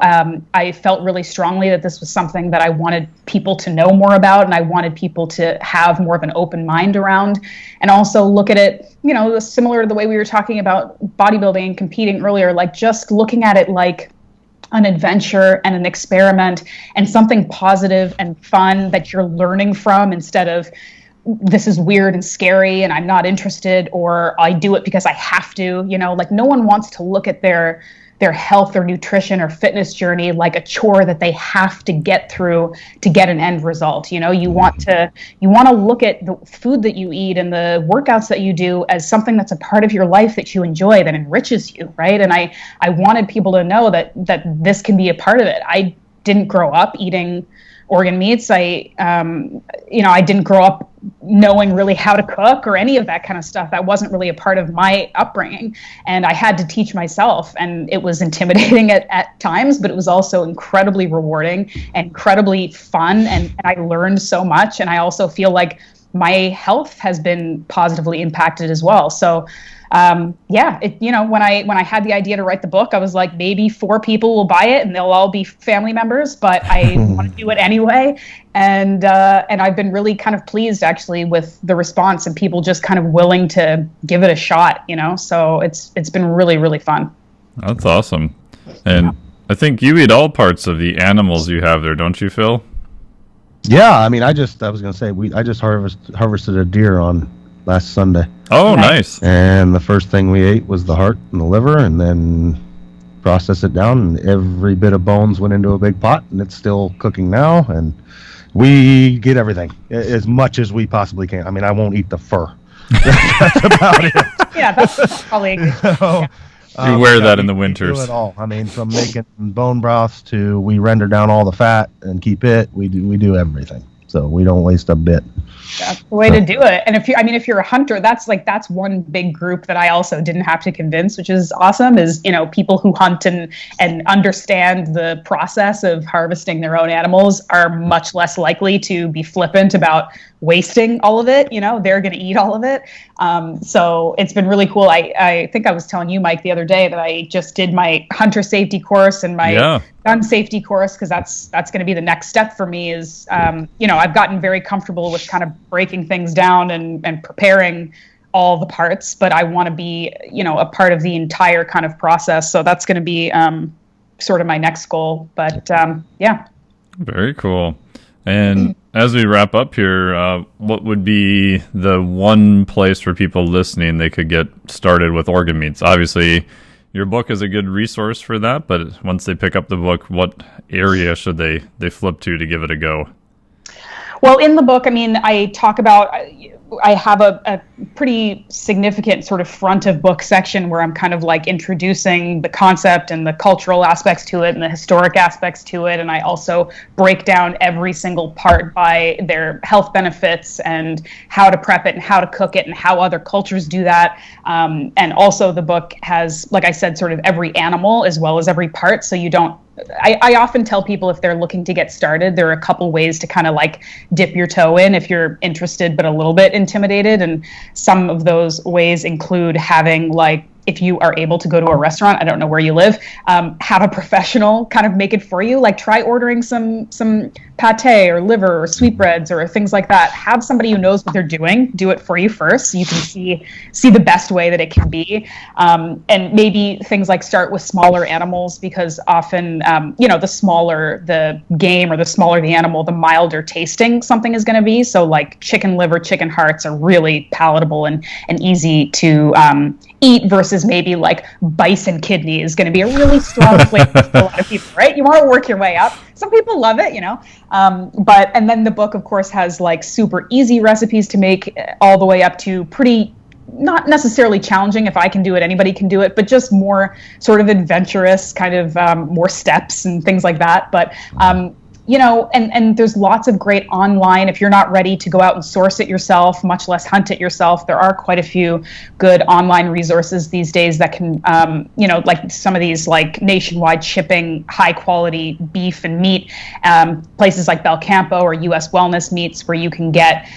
I felt really strongly that this was something that I wanted people to know more about, and I wanted people to have more of an open mind around, and also look at it, similar to the way we were talking about bodybuilding and competing earlier, like just looking at it like an adventure and an experiment and something positive and fun that you're learning from, instead of this is weird and scary and I'm not interested, or I do it because I have to, like no one wants to look at their health or nutrition or fitness journey like a chore that they have to get through to get an end result. You want to look at the food that you eat and the workouts that you do as something that's a part of your life that you enjoy, that enriches you, right? And I wanted people to know that this can be a part of it. I didn't grow up eating organ meats. I didn't grow up knowing really how to cook or any of that kind of stuff. That wasn't really a part of my upbringing. And I had to teach myself, and it was intimidating at times, but it was also incredibly rewarding and incredibly fun. And I learned so much. And I also feel like my health has been positively impacted as well. So when I had the idea to write the book, I was like, maybe 4 people will buy it and they'll all be family members, but I want to do it anyway. And I've been really kind of pleased actually with the response and people just kind of willing to give it a shot, so it's been really, really fun. That's awesome. And I think you eat all parts of the animals you have there, don't you, Phil? Yeah, I mean, I was going to say, I just harvested a deer on last Sunday. Oh, nice. And the first thing we ate was the heart and the liver, and then processed it down, and every bit of bones went into a big pot, and it's still cooking now, and we get everything, as much as we possibly can. I mean, I won't eat the fur. That's about it. Yeah, that's probably a good. You wear that in the winters. We do it all. I mean, from making bone broths to we render down all the fat and keep it. We do everything. So we don't waste a bit. That's the way to do it. And if you're a hunter, that's one big group that I also didn't have to convince, which is awesome, is, people who hunt and understand the process of harvesting their own animals are much less likely to be flippant about wasting all of it. They're going to eat all of it. So it's been really cool. I think I was telling you, Mike, the other day that I just did my hunter safety course and my gun safety course, because that's going to be the next step for me is, I've gotten very comfortable with kind of breaking things down and preparing all the parts, but I want to be, a part of the entire kind of process. So that's going to be sort of my next goal. But yeah. Very cool. And as we wrap up here, what would be the one place for people listening they could get started with organ meats? Obviously, your book is a good resource for that, but once they pick up the book, what area should they flip to give it a go? Well, in the book, I talk about, I have a pretty significant sort of front of book section where I'm kind of like introducing the concept and the cultural aspects to it and the historic aspects to it. And I also break down every single part by their health benefits and how to prep it and how to cook it and how other cultures do that. And also the book has, like I said, sort of every animal as well as every part. So you don't, I often tell people if they're looking to get started, there are a couple ways to kind of like dip your toe in if you're interested but a little bit intimidated. And some of those ways include having, like, if you are able to go to a restaurant, I don't know where you live, have a professional kind of make it for you. Like try ordering some pate or liver or sweetbreads or things like that. Have somebody who knows what they're doing do it for you first, so you can see the best way that it can be. And maybe things like start with smaller animals, because often, the smaller the game or the smaller the animal, the milder tasting something is going to be. So like chicken liver, chicken hearts are really palatable and easy to eat, versus maybe like bison kidney is going to be a really strong flavor for a lot of people, right? You want to work your way up. Some people love it, and then the book, of course, has like super easy recipes to make all the way up to pretty, not necessarily challenging. If I can do it, anybody can do it, but just more sort of adventurous kind of more steps and things like that. But and there's lots of great online, if you're not ready to go out and source it yourself, much less hunt it yourself, there are quite a few good online resources these days that can, like some of these like nationwide shipping, high quality beef and meat, places like Belcampo or US Wellness Meats, where you can get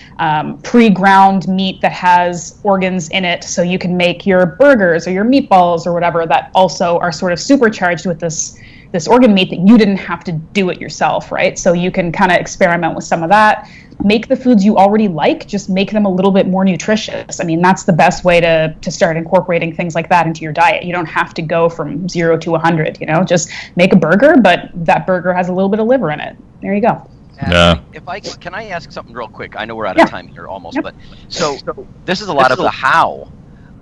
pre-ground meat that has organs in it, so you can make your burgers or your meatballs or whatever that also are sort of supercharged with this organ meat that you didn't have to do it yourself, right? So you can kind of experiment with some of that. Make the foods you already like, just make them a little bit more nutritious. I mean, that's the best way to start incorporating things like that into your diet. You don't have to go from 0 to 100, just make a burger, but that burger has a little bit of liver in it. There you go. Yeah. If I can I ask something real quick? I know we're out of time here almost, but so this is a lot of the how,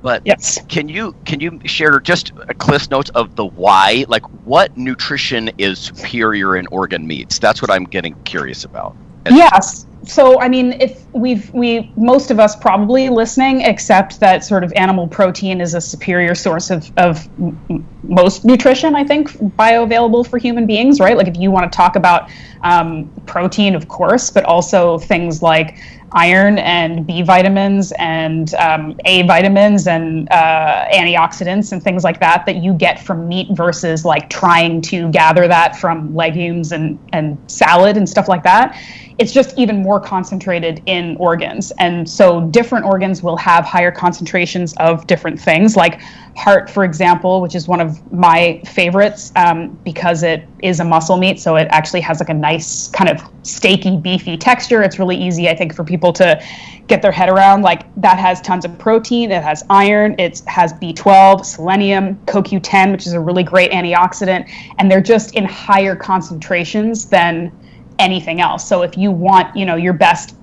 but yes. Can you share just a Cliff Notes of the why? Like, what nutrition is superior in organ meats? That's what I'm getting curious about. Yes. So, I mean, if we most of us probably listening accept that sort of animal protein is a superior source of most nutrition, I think, bioavailable for human beings, right? Like if you want to talk about protein, of course, but also things like iron and B vitamins and A vitamins and antioxidants and things like that you get from meat versus like trying to gather that from legumes and salad and stuff like that. It's just even more concentrated in organs. And so different organs will have higher concentrations of different things, like heart, for example, which is one of my favorites because it is a muscle meat. So it actually has like a nice kind of steaky, beefy texture. It's really easy, I think, for people to get their head around. Like that has tons of protein. It has iron. It has B12, selenium, CoQ10, which is a really great antioxidant. And they're just in higher concentrations than anything else. So if you want, your best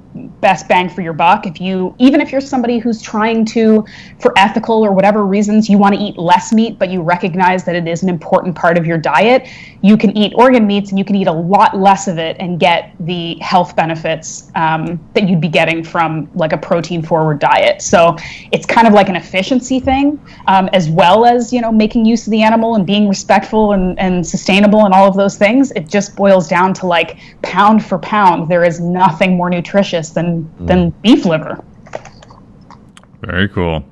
bang for your buck, even if you're somebody who's trying to, for ethical or whatever reasons, you want to eat less meat, but you recognize that it is an important part of your diet, you can eat organ meats and you can eat a lot less of it and get the health benefits that you'd be getting from like a protein forward diet. So it's kind of like an efficiency thing, as well as, making use of the animal and being respectful and sustainable and all of those things. It just boils down to like pound for pound, there is nothing more nutritious than beef liver. Very cool.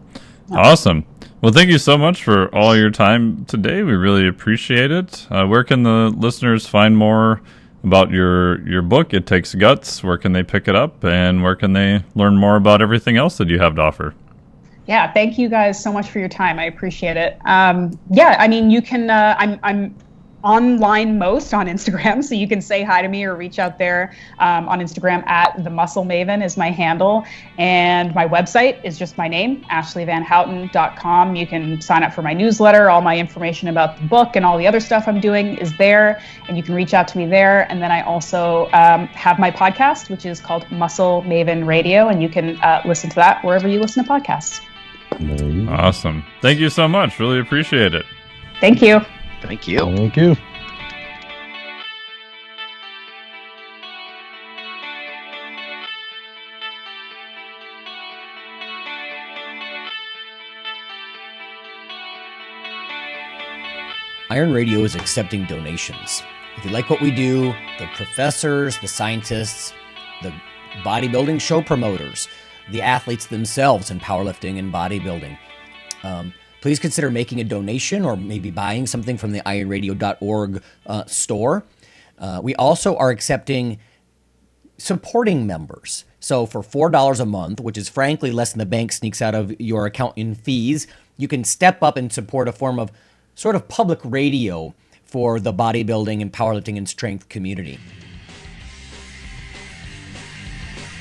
Awesome. Well, thank you so much for all your time today. We really appreciate it. Where can the listeners find more about your book, It Takes Guts? Where can they pick it up, and where can they learn more about everything else that you have to offer? Yeah, thank you guys so much for your time. I appreciate it. I mean, you can, I'm online most on Instagram, so you can say hi to me or reach out there on Instagram at The Muscle Maven is my handle, and my website is just my name, AshleighVanHouten.com. You can sign up for my newsletter. All my information about the book and all the other stuff I'm doing is there, and you can reach out to me there. And then I also have my podcast, which is called Muscle Maven Radio, and you can listen to that wherever you listen to podcasts. Awesome. Thank you so much. Really appreciate it. Thank you. Thank you. Thank you. Iron Radio is accepting donations. If you like what we do, the professors, the scientists, the bodybuilding show promoters, the athletes themselves in powerlifting and bodybuilding, please consider making a donation or maybe buying something from the IronRadio.org store. We also are accepting supporting members. So for $4 a month, which is frankly less than the bank sneaks out of your account in fees, you can step up and support a form of sort of public radio for the bodybuilding and powerlifting and strength community.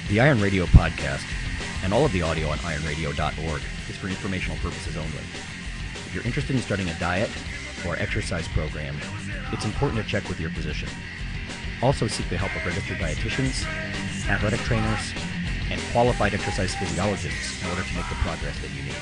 The Iron Radio podcast and all of the audio on IronRadio.org is for informational purposes only. If you're interested in starting a diet or exercise program, it's important to check with your physician. Also seek the help of registered dietitians, athletic trainers, and qualified exercise physiologists in order to make the progress that you need.